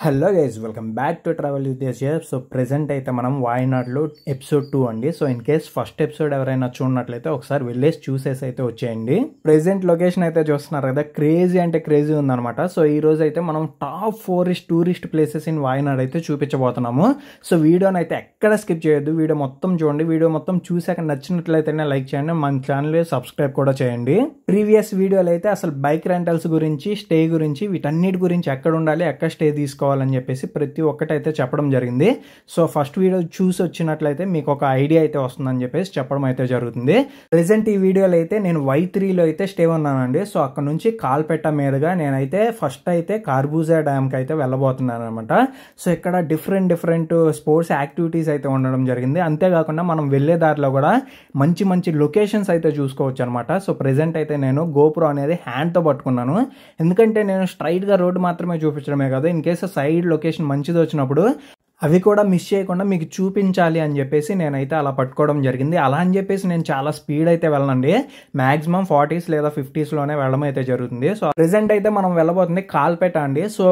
Hello guys, welcome back to travel with us. So present అయితే మనం వాయనాడ్లో episode 2 అండి. So in case first episode ఎవరైనా చూడనట్లయితే ఒకసారి వెళ్ళేసి చూసేసి అయితే వచ్చేయండి. ప్రెజెంట్ లొకేషన్ అయితే చూస్తున్నారు కదా, క్రేజీ అంటే క్రేజీ ఉందన్నమాట. సో ఈ రోజు అయితే మనం top 4 tourist places in Wayanad అయితే చూపించబోతున్నాము. సో వీడియోని అయితే ఎక్కడ స్కిప్ చేయొద్దు, వీడియో మొత్తం చూడండి. వీడియో మొత్తం చూసాక నచ్చినట్లయితేనే లైక్ చేయండి, మన ఛానల్ సబ్స్క్రైబ్ కూడా చేయండి. ప్రీవియస్ వీడియోలో అయితే అసలు బైక్ రెంటల్స్ గురించి, స్టే గురించి, వీటన్నిటి గురించి ఎక్కడ ఉండాలి, ఎక్కడ స్టే తీసుకోవాలని చెప్పేసి ప్రతి ఒక్కటైతే చెప్పడం జరిగింది. సో ఫస్ట్ వీడియో చూసి వచ్చినట్లయితే మీకు ఒక ఐడియా అయితే వస్తుందని చెప్పేసి చెప్పడం అయితే జరుగుతుంది. ప్రెసెంట్ ఈ వీడియోలో అయితే నేను Y3లో అయితే స్టే ఉన్నానండి. సో అక్కడ నుంచి కాల్పెట్ట మీదుగా నేనైతే ఫస్ట్ అయితే కార్బూజా డ్యామ్కి అయితే వెళ్ళబోతున్నాను అనమాట. సో ఇక్కడ డిఫరెంట్ స్పోర్ట్స్ యాక్టివిటీస్ అయితే ఉండడం జరిగింది. అంతేకాకుండా మనం వెళ్లే దారిలో కూడా మంచి మంచి లొకేషన్స్ అయితే చూసుకోవచ్చు అనమాట. సో ప్రెసెంట్ అయితే నేను గోప్రో అనేది హ్యాండ్తో పట్టుకున్నాను, ఎందుకంటే నేను స్ట్రైట్గా రోడ్డు మాత్రమే చూపించడమే కాదు, ఇన్ కేసు సైడ్ లొకేషన్ మంచిది వచ్చినప్పుడు అవి కూడా మిస్ చేయకుండా మీకు చూపించాలి అని చెప్పేసి నేనైతే అలా పట్టుకోవడం జరిగింది. అలా అని చెప్పేసి నేను చాలా స్పీడ్ అయితే వెళ్ళనండి, మాక్సిమం 40s లేదా 50sలోనే వెళ్ళడం అయితే జరుగుతుంది. సో ప్రెసెంట్ అయితే మనం వెళ్ళబోతుంది కాల్పేట అండి. సో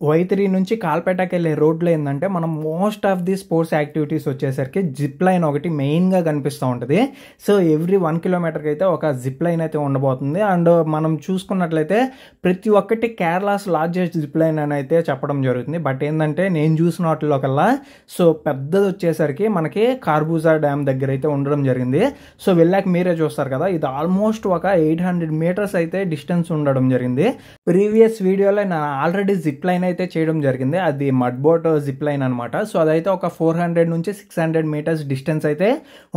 Y3 నుంచి కాల్పేటకి వెళ్ళే రోడ్లో ఏంటంటే మనం most of the sports activities వచ్చేసరికి జిప్ లైన్ ఒకటి మెయిన్గా కనిపిస్తూ ఉంటుంది. సో ఎవ్రీ 1 కిలోమీటర్కి అయితే ఒక జిప్ లైన్ అయితే ఉండబోతుంది. అండ్ మనం చూసుకున్నట్లయితే ప్రతి ఒక్కటి కేరళాస్ లార్జెస్ట్ జిప్ లైన్ అని అయితే చెప్పడం జరుగుతుంది. బట్ ఏంటంటే నేను చూసిన వాటిలో కల్లా సో పెద్దది వచ్చేసరికి మనకి కార్బూజా డ్యామ్ దగ్గర అయితే ఉండడం జరిగింది. సో వెళ్ళాక మీరే చూస్తారు కదా, ఇది ఆల్మోస్ట్ ఒక 800 meters అయితే డిస్టెన్స్ ఉండడం జరిగింది. ప్రీవియస్ వీడియోలో నేను ఆల్రెడీ జిప్ లైన్ అయితే చేయడం జరిగింది, అది మడ్ బోట్ జిప్ లైన్ అనమాట. సో అదైతే ఒక 400 నుంచి 600 meters డిస్టెన్స్ అయితే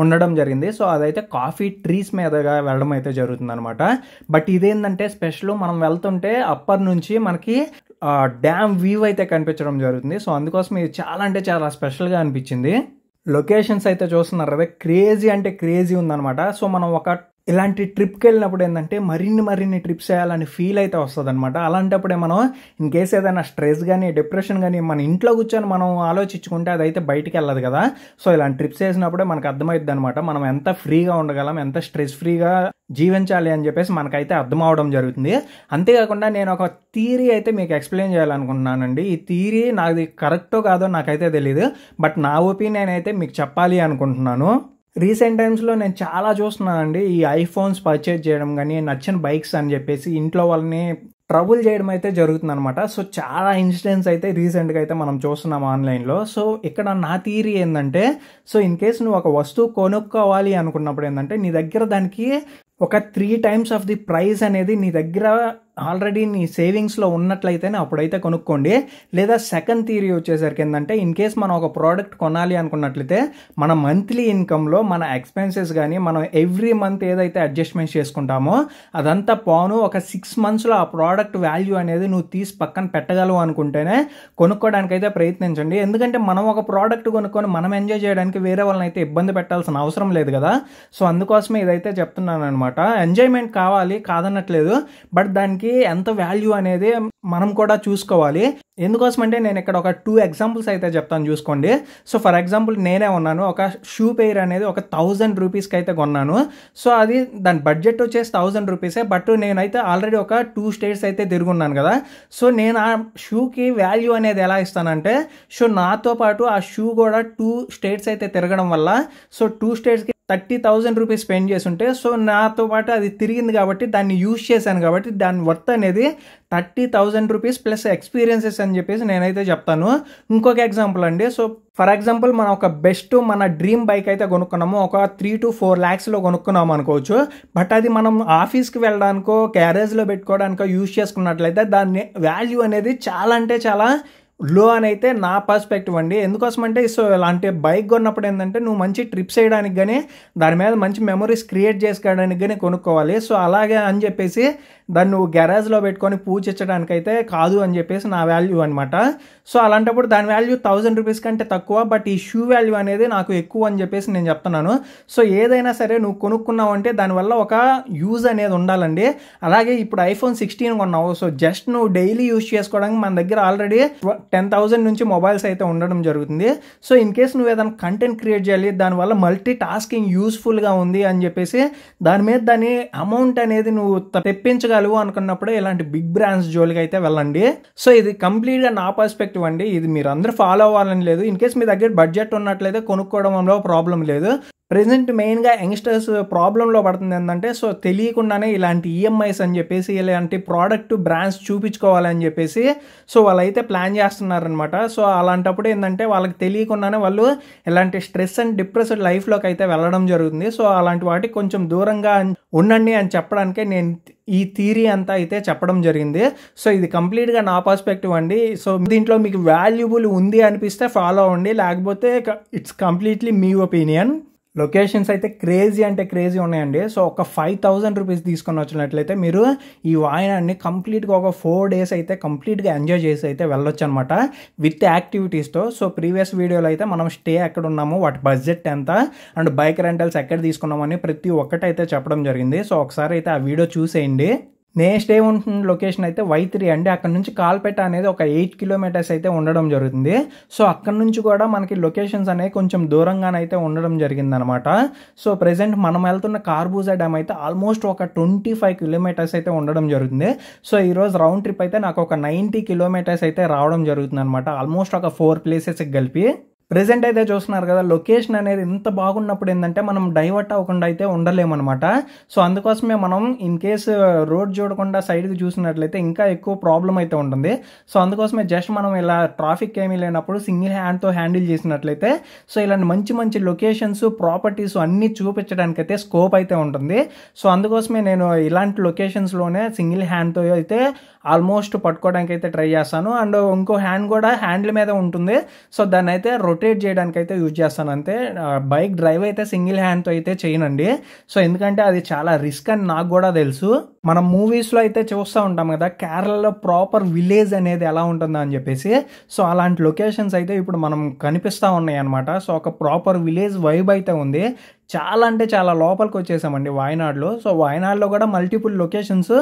ఉండడం జరిగింది. సో అదైతే కాఫీ ట్రీస్ మీదగా వెళ్ళడం అయితే జరుగుతుంది అనమాట. బట్ ఇదేంటంటే స్పెషల్, మనం వెళ్తుంటే అప్పర్ నుంచి మనకి డ్యామ్ వ్యూ అయితే కనిపించడం జరుగుతుంది. సో అందుకోసం ఇది చాలా అంటే చాలా స్పెషల్గా అనిపించింది. లొకేషన్స్ అయితే చూస్తున్నారు కదా, క్రేజీ అంటే క్రేజీ ఉందన్నమాట. సో మనం ఒక ఇలాంటి ట్రిప్కి వెళ్ళినప్పుడు ఏంటంటే మరిన్ని ట్రిప్స్ చేయాలని ఫీల్ అయితే వస్తుంది అనమాట. అలాంటప్పుడే మనం ఇన్ కేసు ఏదైనా స్ట్రెస్ కానీ డిప్రెషన్ కానీ మన ఇంట్లో కూర్చొని మనం ఆలోచించుకుంటే అదైతే బయటికి వెళ్ళదు కదా. సో ఇలాంటి ట్రిప్స్ వేసినప్పుడే మనకు అర్థమవుతుంది అనమాట, మనం ఎంత ఫ్రీగా ఉండగలం, ఎంత స్ట్రెస్ ఫ్రీగా జీవించాలి అని చెప్పేసి మనకైతే అర్థం అవడం జరుగుతుంది. అంతేకాకుండా నేను ఒక థియరీ అయితే మీకు ఎక్స్ప్లెయిన్ చేయాలనుకుంటున్నానండి. ఈ థియరీ నాది కరెక్టో కాదో నాకైతే తెలియదు, బట్ నా ఒపీనియన్ అయితే మీకు చెప్పాలి అనుకుంటున్నాను. రీసెంట్ టైమ్స్లో నేను చాలా చూస్తున్నానండి, ఈ ఐఫోన్స్ పర్చేజ్ చేయడం కానీ, నచ్చిన బైక్స్ అని చెప్పేసి ఇంట్లో వాళ్ళని ట్రబుల్ చేయడం అయితే జరుగుతుంది అనమాట. సో చాలా ఇన్సిడెంట్స్ అయితే రీసెంట్గా అయితే మనం చూస్తున్నాం ఆన్లైన్లో. సో ఇక్కడ నా థియరీ ఏంటంటే, సో ఇన్ కేస్ నువ్వు ఒక వస్తువు కొనుక్కోవాలి అనుకున్నప్పుడు ఏంటంటే నీ దగ్గర దానికి ఒక 3 times ఆఫ్ ది ప్రైస్ అనేది నీ దగ్గర ఆల్రెడీ నీ సేవింగ్స్లో ఉన్నట్లయితేనే అప్పుడైతే కొనుక్కోండి. లేదా సెకండ్ థియరీ వచ్చేసరికి ఏంటంటే, ఇన్ కేస్ మనం ఒక ప్రోడక్ట్ కొనాలి అనుకున్నట్లయితే మన మంత్లీ ఇన్కంలో మన ఎక్స్పెన్సెస్ కానీ మనం ఎవ్రీ మంత్ ఏదైతే అడ్జస్ట్మెంట్స్ చేసుకుంటామో అదంతా పోను ఒక 6 monthsలో ఆ ప్రోడక్ట్ వాల్యూ అనేది నువ్వు తీసి పక్కన పెట్టగలవు అనుకుంటేనే కొనుక్కోవడానికి అయితే ప్రయత్నించండి. ఎందుకంటే మనం ఒక ప్రోడక్ట్ కొనుక్కొని మనం ఎంజాయ్ చేయడానికి వేరే వాళ్ళని అయితే ఇబ్బంది పెట్టాల్సిన అవసరం లేదు కదా. సో అందుకోసమే ఇదైతే చెప్తున్నాను అనమాట. ఎంజాయ్మెంట్ కావాలి, కాదనట్లేదు, బట్ దానికి ఎంత వాల్యూ అనేది మనం కూడా చూసుకోవాలి. ఎందుకోసం అంటే నేను ఇక్కడ ఒక 2 examples అయితే చెప్తాను, చూసుకోండి. సో ఫర్ ఎగ్జాంపుల్ నేనే ఉన్నాను, ఒక షూ పెయిర్ అనేది ఒక 1000 rupeesకి అయితే కొన్నాను. సో అది దాని బడ్జెట్ వచ్చేసి 1000 rupees, బట్ నేనైతే ఆల్రెడీ ఒక 2 states అయితే తిరుగున్నాను కదా. సో నేను ఆ షూకి వాల్యూ అనేది ఎలా ఇస్తానంటే, సో నాతో పాటు ఆ షూ కూడా 2 states అయితే తిరగడం వల్ల సో 2 statesకి 30,000 rupees స్పెండ్ చేసి ఉంటే, సో నాతో పాటు అది తిరిగింది కాబట్టి దాన్ని యూజ్ చేశాను కాబట్టి దాని వర్త్ అనేది 30,000 rupees ప్లస్ ఎక్స్పీరియన్సెస్ అని చెప్పేసి నేనైతే చెప్తాను. ఇంకొక ఎగ్జాంపుల్ అండి, సో ఫర్ ఎగ్జాంపుల్ మనం ఒక బెస్ట్ మన డ్రీమ్ బైక్ అయితే కొనుక్కున్నాము, ఒక 3 to 4 lakhsలో కొనుక్కున్నాము అనుకోవచ్చు. బట్ అది మనం ఆఫీస్కి వెళ్ళడానికో గ్యారేజ్లో పెట్టుకోవడానికో యూజ్ చేసుకున్నట్లయితే దాని వాల్యూ అనేది చాలా అంటే చాలా లో అని అయితే నా పర్స్పెక్టివ్ అండి. ఎందుకోసం అంటే, సో ఇలాంటి బైక్ కొన్నప్పుడు ఏంటంటే నువ్వు మంచి ట్రిప్స్ చేయడానికి కానీ దాని మీద మంచి మెమరీస్ క్రియేట్ చేసుకోవడానికి కానీ కొనుక్కోవాలి. సో అలాగే అని చెప్పేసి దాన్ని నువ్వు గ్యారేజ్లో పెట్టుకొని పూజించడానికి అయితే కాదు అని చెప్పేసి నా వాల్యూ అనమాట. సో అలాంటప్పుడు దాని వాల్యూ 1000 rupees కంటే తక్కువ, బట్ ఈ షూ వాల్యూ అనేది నాకు ఎక్కువ అని చెప్పేసి నేను చెప్తున్నాను. సో ఏదైనా సరే నువ్వు కొనుక్కున్నావు అంటే దానివల్ల ఒక యూజ్ అనేది ఉండాలండి. అలాగే ఇప్పుడు iPhone 16 కొన్నావు, సో జస్ట్ నువ్వు డైలీ యూజ్ చేసుకోవడానికి మన దగ్గర ఆల్రెడీ 10,000 నుంచి మొబైల్స్ అయితే ఉండడం జరుగుతుంది. సో ఇన్ కేస్ నువ్వు ఏదైనా కంటెంట్ క్రియేట్ చేయాలి, దానివల్ల మల్టీ టాస్కింగ్ యూస్ఫుల్గా ఉంది అని చెప్పేసి దాని మీద దాని అమౌంట్ అనేది నువ్వు తెప్పించగల చాలు అనుకున్నప్పుడు ఇలాంటి బిగ్ బ్రాండ్స్ జోలికి అయితే వెళ్ళండి. సో ఇది కంప్లీట్గా నా పర్స్పెక్టివ్ అండి, ఇది మీరు అందరూ ఫాలో అవ్వాలని లేదు. ఇన్ కేస్ మీ దగ్గర బడ్జెట్ ఉన్నట్లయితే కొనుక్కోవడంలో ప్రాబ్లం లేదు. ప్రెజెంట్ మెయిన్గా యంగ్స్టర్స్ ప్రాబ్లంలో పడుతుంది ఏంటంటే, సో తెలియకుండానే ఇలాంటి ఈఎంఐస్ అని చెప్పేసి ఇలాంటి ప్రోడక్ట్ బ్రాండ్స్ చూపించుకోవాలని చెప్పేసి సో వాళ్ళైతే ప్లాన్ చేస్తున్నారనమాట. సో అలాంటప్పుడు ఏంటంటే వాళ్ళకి తెలియకుండానే వాళ్ళు ఇలాంటి స్ట్రెస్ అండ్ డిప్రెస్డ్ లైఫ్లోకి అయితే వెళ్ళడం జరుగుతుంది. సో అలాంటి వాటికి కొంచెం దూరంగా ఉండండి అని చెప్పడానికే నేను ఈ థియరీ అంతా అయితే చెప్పడం జరిగింది. సో ఇది కంప్లీట్గా నా పర్స్పెక్టివ్ అండి. సో దీంట్లో మీకు వాల్యుబుల్ ఉంది అనిపిస్తే ఫాలో అవ్వండి, లేకపోతే it's completely me opinion. Locations అయితే క్రేజీ అంటే క్రేజీ ఉన్నాయండి. సో ఒక 5,000 రూపీస్ తీసుకొని వచ్చినట్లయితే మీరు ఈ వాయనాడ్ని కంప్లీట్గా ఒక 4 days అయితే కంప్లీట్గా ఎంజాయ్ చేసి అయితే వెళ్ళొచ్చు అనమాట విత్ యాక్టివిటీస్తో. సో ప్రీవియస్ వీడియోలో అయితే మనం స్టే ఎక్కడ ఉన్నాము, వాటి బడ్జెట్ ఎంత అండ్ బైక్ రెంటల్స్ ఎక్కడ తీసుకున్నామని ప్రతి ఒక్కటైతే చెప్పడం జరిగింది. సో ఒకసారి అయితే ఆ వీడియో చూసేయండి. నేను స్టే ఉంటున్న లొకేషన్ అయితే Y3 అండి. అక్కడ నుంచి కాల్పేట అనేది ఒక 8 kilometers అయితే ఉండడం జరుగుతుంది. సో అక్కడ నుంచి కూడా మనకి లొకేషన్స్ అనేవి కొంచెం దూరంగానైతే ఉండడం జరిగింది అనమాట. సో ప్రెసెంట్ మనం వెళ్తున్న కార్బూజా డ్యామ్ అయితే ఆల్మోస్ట్ ఒక 25 kilometers అయితే ఉండడం జరుగుతుంది. సో ఈరోజు రౌండ్ ట్రిప్ అయితే నాకు ఒక 90 kilometers అయితే రావడం జరుగుతుంది అనమాట, ఆల్మోస్ట్ ఒక 4 places కలిపి. ప్రెజెంట్ అయితే చూస్తున్నారు కదా, లొకేషన్ అనేది ఎంత బాగున్నప్పుడు ఏంటంటే మనం డైవర్ట్ అవ్వకుండా అయితే ఉండలేమన్నమాట. సో అందుకోసమే మనం ఇన్ కేసు రోడ్ చూడకుండా సైడ్కి చూసినట్లయితే ఇంకా ఎక్కువ ప్రాబ్లం అయితే ఉంటుంది. సో అందుకోసమే జస్ట్ మనం ఇలా ట్రాఫిక్ ఏమీ లేనప్పుడు సింగిల్ హ్యాండ్తో హ్యాండిల్ చేసినట్లయితే సో ఇలాంటి మంచి మంచి లొకేషన్స్ ప్రాపర్టీస్ అన్నీ చూపించడానికి అయితే స్కోప్ అయితే ఉంటుంది. సో అందుకోసమే నేను ఇలాంటి లొకేషన్స్లోనే సింగిల్ హ్యాండ్తో అయితే ఆల్మోస్ట్ పట్టుకోవడానికి అయితే ట్రై చేస్తాను. అండ్ ఇంకో హ్యాండ్ కూడా హ్యాండిల్ మీద ఉంటుంది. సో దాన్ని అయితే రొటేట్ చేయడానికి అయితే యూజ్ చేస్తాను అంతే. బైక్ డ్రైవ్ అయితే సింగిల్ హ్యాండ్తో అయితే చేయనండి. సో ఎందుకంటే అది చాలా రిస్క్ అని నాకు కూడా తెలుసు. మనం మూవీస్లో అయితే చూస్తూ ఉంటాం కదా, కేరళలో ప్రాపర్ విలేజ్ అనేది ఎలా ఉంటుందో అని చెప్పేసి. సో అలాంటి లొకేషన్స్ అయితే ఇప్పుడు మనం కనిపిస్తూ ఉన్నాయి అనమాట. సో ఒక ప్రాపర్ విలేజ్ వైబ్ అయితే ఉంది. చాలా అంటే చాలా లోపలికి వచ్చేసామండి వాయనాడ్లో. సో వాయనాడ్లో కూడా మల్టిపుల్ లొకేషన్స్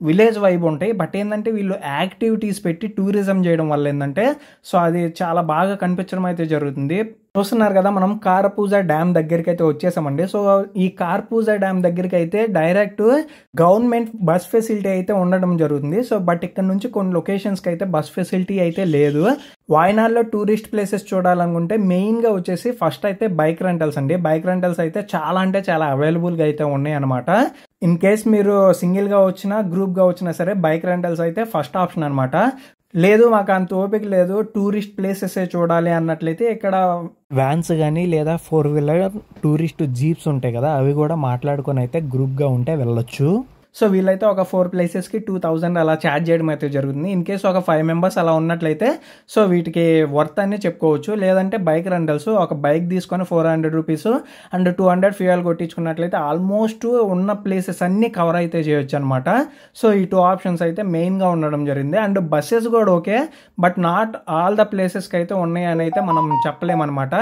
విలేజ్ వైబ్ ఉంటాయి. బట్ ఏంటంటే వీళ్ళు యాక్టివిటీస్ పెట్టి టూరిజం చేయడం వల్ల ఏంటంటే సో అది చాలా బాగా కనిపించడం అయితే జరుగుతుంది. చూస్తున్నారు కదా, మనం కార్పూజా డ్యామ్ దగ్గరికి అయితే వచ్చేసామండి. సో ఈ కార్పూజా డ్యామ్ దగ్గరికి అయితే డైరెక్ట్ గవర్నమెంట్ బస్ ఫెసిలిటీ అయితే ఉండడం జరుగుతుంది. సో బట్ ఇక్కడ నుంచి కొన్ని లొకేషన్స్కి అయితే బస్ ఫెసిలిటీ అయితే లేదు. వాయనాడ్లో టూరిస్ట్ ప్లేసెస్ చూడాలనుకుంటే మెయిన్గా వచ్చేసి ఫస్ట్ అయితే బైక్ రెంటల్స్ అండి. బైక్ రెంటల్స్ అయితే చాలా అంటే చాలా అవైలబుల్గా అయితే ఉన్నాయి అనమాట. ఇన్ కేస్ మీరు సింగిల్గా వచ్చినా గ్రూప్గా వచ్చినా సరే బైక్ రెంటల్స్ అయితే ఫస్ట్ ఆప్షన్ అనమాట. లేదు మాకు అంత ఓపిక లేదు, టూరిస్ట్ ప్లేసెస్ చూడాలి అన్నట్లయితే ఇక్కడ వ్యాన్స్ కానీ లేదా 4-wheeler టూరిస్ట్ జీప్స్ ఉంటాయి కదా, అవి కూడా మాట్లాడుకొని అయితే గ్రూప్గా ఉంటే వెళ్ళొచ్చు. సో వీళ్ళైతే ఒక 4 ప్లేసెస్కి 2,000 అలా ఛార్జ్ చేయడం అయితే జరుగుతుంది. ఇన్ కేసు ఒక 5 members అలా ఉన్నట్లయితే సో వీటికి వర్త్ అని చెప్పుకోవచ్చు. లేదంటే బైక్ రెంటల్స్ ఒక బైక్ తీసుకొని 400 రూపీస్ అండ్ 200 ఫ్యూయల్ కొట్టించుకున్నట్లయితే ఆల్మోస్ట్ ఉన్న ప్లేసెస్ అన్నీ కవర్ అయితే చేయొచ్చు అనమాట. సో ఈ 2 ఆప్షన్స్ అయితే మెయిన్గా ఉండడం జరిగింది. అండ్ బస్సెస్ కూడా okay, but not all the ప్లేసెస్కి అయితే ఉన్నాయని అయితే మనం చెప్పలేమన్నమాట.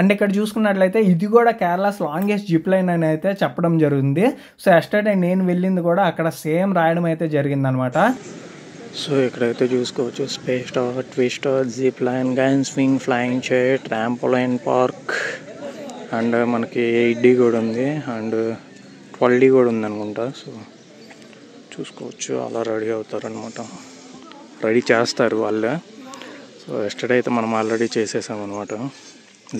అండ్ ఇక్కడ చూసుకున్నట్లయితే ఇది కూడా కేరళస్ లాంగెస్ట్ జిప్ లైన్ అని అయితే చెప్పడం జరుగుతుంది. సో ఎస్టర్డే నేను వెళ్ళింది కూడా అక్కడ సేమ్ రాయడం అయితే జరిగింది అనమాట. సో ఇక్కడైతే చూసుకోవచ్చు space tower, twister, zip line, gun swing, flying chair, trampoline park and మనకి 8D కూడా ఉంది అండ్ 12D కూడా ఉంది అనుకుంటా. సో చూసుకోవచ్చు అలా రెడీ అవుతారు అనమాట, రెడీ చేస్తారు వాళ్ళే. సో ఎస్టర్డే అయితే మనం ఆల్రెడీ చేసేసాం అనమాట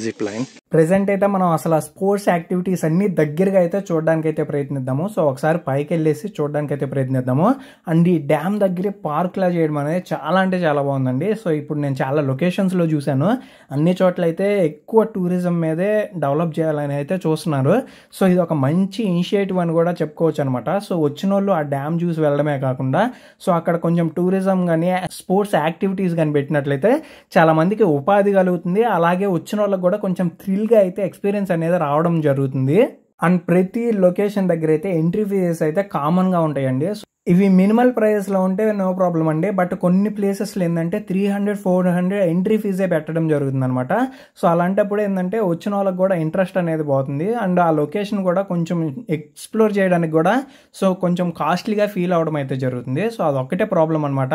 జిప్ లైన్. ప్రెసెంట్ అయితే మనం అసలు స్పోర్ట్స్ యాక్టివిటీస్ అన్ని దగ్గరగా అయితే చూడడానికి అయితే ప్రయత్నిద్దాము. సో ఒకసారి పైకి వెళ్ళేసి చూడడానికి అయితే ప్రయత్నిద్దాము. అండ్ ఈ డ్యామ్ దగ్గరే పార్క్లా చేయడం అనేది చాలా అంటే చాలా బాగుందండి. సో ఇప్పుడు నేను చాలా లొకేషన్స్లో చూశాను, అన్ని చోట్ల అయితే ఎక్కువ టూరిజం మీదే డెవలప్ చేయాలని అయితే చూస్తున్నారు. సో ఇది ఒక మంచి ఇనిషియేటివ్ అని కూడా చెప్పుకోవచ్చు అనమాట. సో వచ్చిన వాళ్ళు ఆ డ్యామ్ చూసి వెళ్ళడమే కాకుండా సో అక్కడ కొంచెం టూరిజం కానీ స్పోర్ట్స్ యాక్టివిటీస్ కానీ పెట్టినట్లయితే చాలా మందికి ఉపాధి కలుగుతుంది. అలాగే వచ్చిన వాళ్ళకి కూడా కొంచెం థ్రిల్గా అయితే ఎక్స్పీరియన్స్ అనేది రావడం జరుగుతుంది. అండ్ ప్రతి లొకేషన్ దగ్గర అయితే ఎంట్రీ ఫీజెస్ అయితే కామన్గా ఉంటాయండి. ఇవి మినిమల్ ప్రైజెస్లో ఉంటే నో ప్రాబ్లం అండి. బట్ కొన్ని ప్లేసెస్లో ఏంటంటే 300-400 ఎంట్రీ ఫీజే పెట్టడం జరుగుతుంది అనమాట. సో అలాంటప్పుడు ఏంటంటే వచ్చిన వాళ్ళకి కూడా ఇంట్రెస్ట్ అనేది పోతుంది. అండ్ ఆ లొకేషన్ కూడా కొంచెం ఎక్స్ప్లోర్ చేయడానికి కూడా సో కొంచెం కాస్ట్లీగా ఫీల్ అవడం అయితే జరుగుతుంది. సో అదొక్కటే ప్రాబ్లం అనమాట.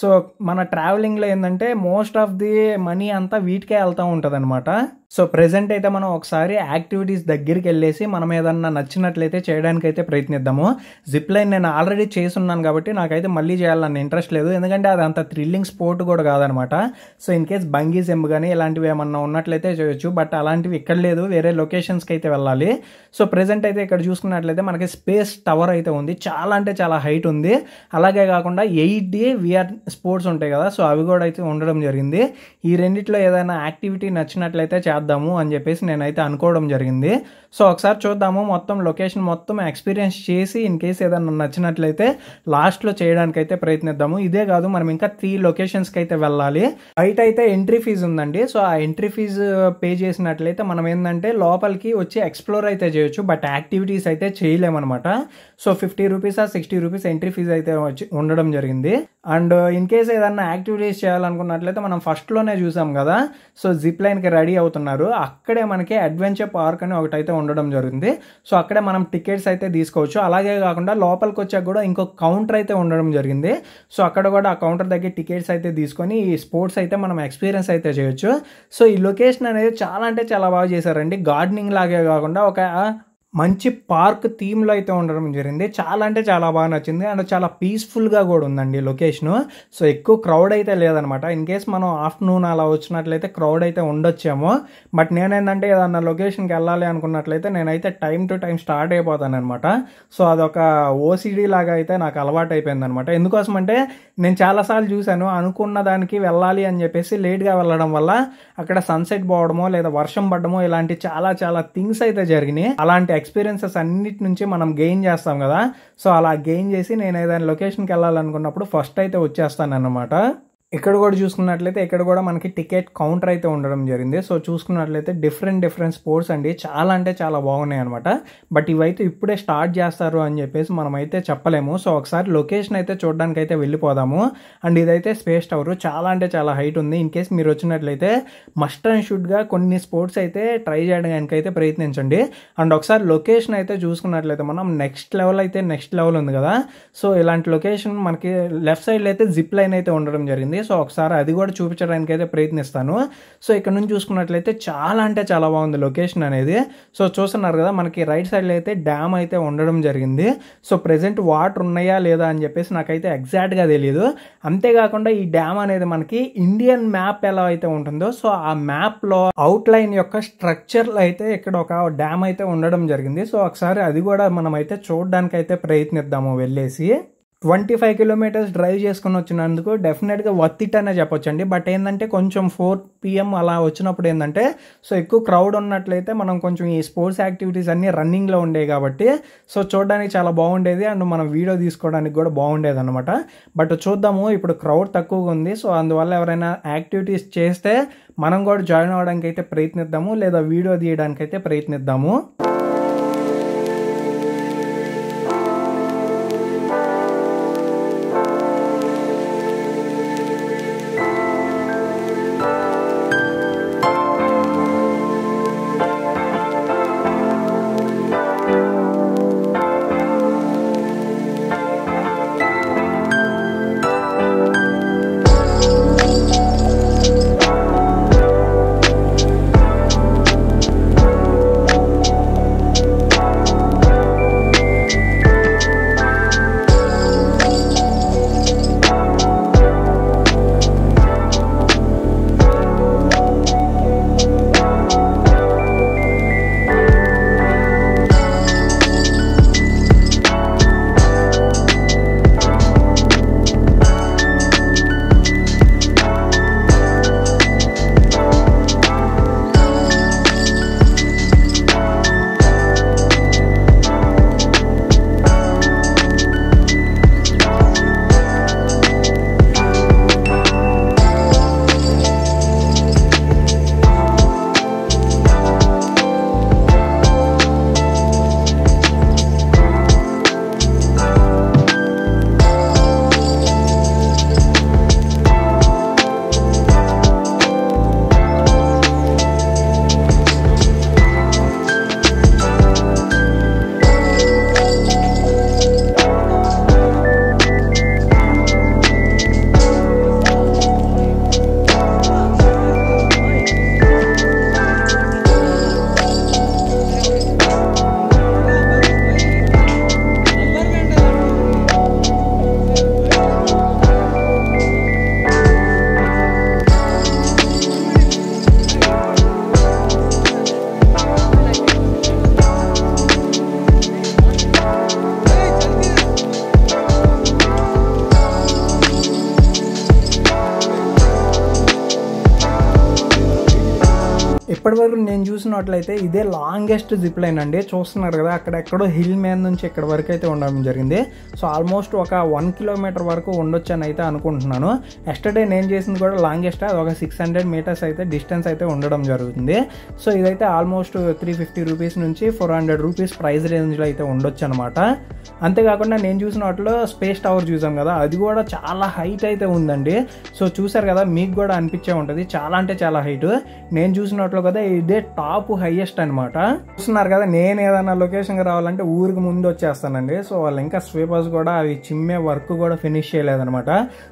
సో మన ట్రావెలింగ్లో ఏంటంటే మోస్ట్ ఆఫ్ ది మనీ అంతా వీటికే వెళ్తూ ఉంటుంది అనమాట. సో ప్రెజెంట్ అయితే మనం ఒకసారి యాక్టివిటీస్ దగ్గరికి వెళ్ళేసి మనం ఏదన్నా నచ్చినట్లయితే చేయడానికి అయితే ప్రయత్నిద్దాము. జిప్ లైన్ నేను ఆల్రెడీ చేస్తున్నాను కాబట్టి నాకైతే మళ్ళీ చేయాలన్న ఇంట్రెస్ట్ లేదు, ఎందుకంటే అది అంత థ్రిల్లింగ్ స్పోర్ట్ కూడా కాదనమాట. So in case bungee jump కానీ ఇలాంటివి ఏమన్నా ఉన్నట్లయితే చేయొచ్చు, బట్ అలాంటివి ఇక్కడ లేదు, వేరే లొకేషన్స్కి అయితే వెళ్ళాలి. సో ప్రెజెంట్ అయితే ఇక్కడ చూసుకున్నట్లయితే మనకి స్పేస్ టవర్ అయితే ఉంది, చాలా అంటే చాలా హైట్ ఉంది. అలాగే కాకుండా 8D VR స్పోర్ట్స్ ఉంటాయి కదా, సో అవి కూడా అయితే ఉండడం జరిగింది. ఈ రెండిట్లో ఏదైనా యాక్టివిటీ నచ్చినట్లయితే చేద్దాము అని చెప్పేసి నేనైతే అనుకోవడం జరిగింది. సో ఒకసారి చూద్దాము, మొత్తం లొకేషన్ మొత్తం ఎక్స్పీరియన్స్ చేసి ఇన్ కేస్ ఏదైనా నచ్చినట్లయితే లాస్ట్లో చేయడానికి అయితే ప్రయత్నిద్దాము. ఇదే కాదు, మనం ఇంకా 3 లొకేషన్స్కి అయితే వెళ్ళాలి. బయట అయితే ఎంట్రీ ఫీజు ఉందండి. సో ఆ ఎంట్రీ ఫీజు పే చేసినట్లయితే మనం ఏంటంటే లోపలికి వచ్చి ఎక్స్ప్లోర్ అయితే చేయొచ్చు, బట్ యాక్టివిటీస్ అయితే చేయలేమన్నమాట. So 50 rupees 60 rupees entry fee అయితే ఉండడం జరిగింది. అండ్ ఇన్ కేస్ ఏదన్నా యాక్టివిటీస్ చేయాలనుకున్నట్లయితే మనం ఫస్ట్లోనే చూసాం కదా, సో జిప్ లైన్కి రెడీ అవుతున్నారు, అక్కడే మనకి అడ్వెంచర్ పార్క్ అని ఒకటి అయితే ఉండడం జరిగింది. సో అక్కడే మనం టికెట్స్ అయితే తీసుకోవచ్చు. అలాగే కాకుండా లోపలికి వచ్చాక కూడా ఇంకో కౌంటర్ అయితే ఉండడం జరిగింది. సో అక్కడ కూడా ఆ కౌంటర్ దగ్గర టికెట్స్ అయితే తీసుకొని ఈ స్పోర్ట్స్ అయితే మనం ఎక్స్పీరియన్స్ అయితే చేయొచ్చు. సో ఈ లొకేషన్ అనేది చాలా అంటే చాలా బాగా చేశారండి. గార్డెనింగ్ లాగే కాకుండా ఒక మంచి పార్క్ థీమ్లో అయితే ఉండడం జరిగింది. చాలా అంటే చాలా బాగా నచ్చింది. అండ్ చాలా పీస్ఫుల్గా కూడా ఉందండి లొకేషను. సో ఎక్కువ క్రౌడ్ అయితే లేదనమాట. ఇన్ కేస్ మనం ఆఫ్టర్నూన్ అలా వచ్చినట్లయితే క్రౌడ్ అయితే ఉండొచ్చేమో, బట్ నేనేంటంటే ఏదన్నా లొకేషన్కి వెళ్ళాలి అనుకున్నట్లయితే నేనైతే టైం టు టైం స్టార్ట్ అయిపోతాను అనమాట. సో అదొక OCD లాగా అయితే నాకు అలవాటు అయిపోయింది అనమాట. ఎందుకోసం అంటే నేను చాలాసార్లు చూశాను, అనుకున్న దానికి వెళ్ళాలి అని చెప్పేసి లేట్గా వెళ్ళడం వల్ల అక్కడ సన్సెట్ పోవడమో లేదా వర్షం పడడమో ఇలాంటి చాలా చాలా థింగ్స్ అయితే జరిగినాయి. అలాంటి ఎక్స్పీరియన్సెస్ అన్నిటి నుంచి మనం గెయిన్ చేస్తాం కదా, సో అలా గెయిన్ చేసి నేను ఏదైనా లొకేషన్కి వెళ్ళాలనుకున్నప్పుడు ఫస్ట్ అయితే వచ్చేస్తాను అన్నమాట. ఇక్కడ కూడా చూసుకున్నట్లయితే ఇక్కడ కూడా మనకి టికెట్ కౌంటర్ అయితే ఉండడం జరిగింది. సో చూసుకున్నట్లయితే డిఫరెంట్ స్పోర్ట్స్ అండి, చాలా అంటే చాలా బాగున్నాయి అనమాట. బట్ ఇవైతే ఇప్పుడే స్టార్ట్ చేస్తారు అని చెప్పేసి మనం అయితే చెప్పలేము. సో ఒకసారి లొకేషన్ అయితే చూడడానికి అయితే వెళ్ళిపోదాము. అండ్ ఇదైతే స్పేస్ టవర్, చాలా అంటే చాలా హైట్ ఉంది. ఇన్ కేస్ మీరు వచ్చినట్లయితే మస్ట్ అండ్ షుడ్గా కొన్ని స్పోర్ట్స్ అయితే ట్రై చేయడానికి అయితే ప్రయత్నించండి. అండ్ ఒకసారి లొకేషన్ అయితే చూసుకున్నట్లయితే మనం నెక్స్ట్ లెవెల్ ఉంది కదా, సో ఇలాంటి లొకేషన్ మనకి లెఫ్ట్ సైడ్లో అయితే జిప్ లైన్ అయితే ఉండడం జరిగింది. సో ఒకసారి అది కూడా చూపించడానికి అయితే ప్రయత్నిస్తాను. సో ఇక్కడ నుంచి చూసుకున్నట్లయితే చాలా అంటే చాలా బాగుంది లొకేషన్ అనేది. సో చూస్తున్నారు కదా, మనకి రైట్ సైడ్లో అయితే డ్యామ్ అయితే ఉండడం జరిగింది. సో ప్రెసెంట్ వాటర్ ఉన్నాయా లేదా అని చెప్పేసి నాకైతే ఎగ్జాక్ట్గా తెలియదు. అంతేకాకుండా ఈ డ్యామ్ అనేది మనకి ఇండియన్ మ్యాప్ ఎలా అయితే ఉంటుందో, సో ఆ మ్యాప్లో అవుట్ లైన్ యొక్క స్ట్రక్చర్లో అయితే ఇక్కడ ఒక డ్యామ్ అయితే ఉండడం జరిగింది. సో ఒకసారి అది కూడా మనం అయితే చూడడానికి అయితే ప్రయత్నిద్దాము వెళ్ళేసి. 25 కిలోమీటర్స్ డ్రైవ్ చేసుకుని వచ్చినందుకు డెఫినెట్గా వర్త్ ఇట్ అనే చెప్పొచ్చు అండి. బట్ ఏంటంటే కొంచెం 4 PM అలా వచ్చినప్పుడు ఏంటంటే సో ఎక్కువ క్రౌడ్ ఉన్నట్లయితే మనం కొంచెం ఈ స్పోర్ట్స్ యాక్టివిటీస్ అన్నీ రన్నింగ్లో ఉండేవి కాబట్టి సో చూడడానికి చాలా బాగుండేది. అండ్ మనం వీడియో తీసుకోవడానికి కూడా బాగుండేది అనమాట. బట్ చూద్దాము, ఇప్పుడు క్రౌడ్ తక్కువగా ఉంది. సో అందువల్ల ఎవరైనా యాక్టివిటీస్ చేస్తే మనం కూడా జాయిన్ అవ్వడానికి అయితే ప్రయత్నిద్దాము, లేదా వీడియో తీయడానికి అయితే ప్రయత్నిద్దాము. ఇప్పటివరకు నేను చూసినట్లయితే ఇదే లాంగెస్ట్ జిప్ లైన్ అండి. చూస్తున్నారు కదా, అక్కడెక్కడో హిల్ మీద నుంచి ఇక్కడ వరకు అయితే ఉండడం జరిగింది. సో ఆల్మోస్ట్ ఒక 1 కిలోమీటర్ వరకు ఉండొచ్చు అని అయితే అనుకుంటున్నాను. ఎస్టర్డే నేను చేసింది కూడా లాంగెస్ట్, అది ఒక 600 మీటర్స్ అయితే డిస్టెన్స్ అయితే ఉండడం జరుగుతుంది. సో ఇదైతే ఆల్మోస్ట్ 350 రూపీస్ నుంచి 400 రూపీస్ ప్రైస్ రేంజ్లో అయితే ఉండొచ్చు అనమాట. అంతేకాకుండా నేను చూసిన వాటిలో స్పేస్ టవర్ చూసాం కదా, అది కూడా చాలా హైట్ అయితే ఉందండి. సో చూసారు కదా, మీకు కూడా అనిపించే ఉంటుంది, చాలా అంటే చాలా హైట్. నేను చూసినట్లు కదా ఇదే టాప్ హైయెస్ట్ అనమాట. చూస్తున్నారు కదా, నేను ఏదైనా లొకేషన్కి రావాలంటే ఊరికి ముందు వచ్చేస్తానండి. సో వాళ్ళు ఇంకా స్వీపర్స్ కూడా అవి చిమ్మే వర్క్ కూడా ఫినిష్ చేయలేదనమాట.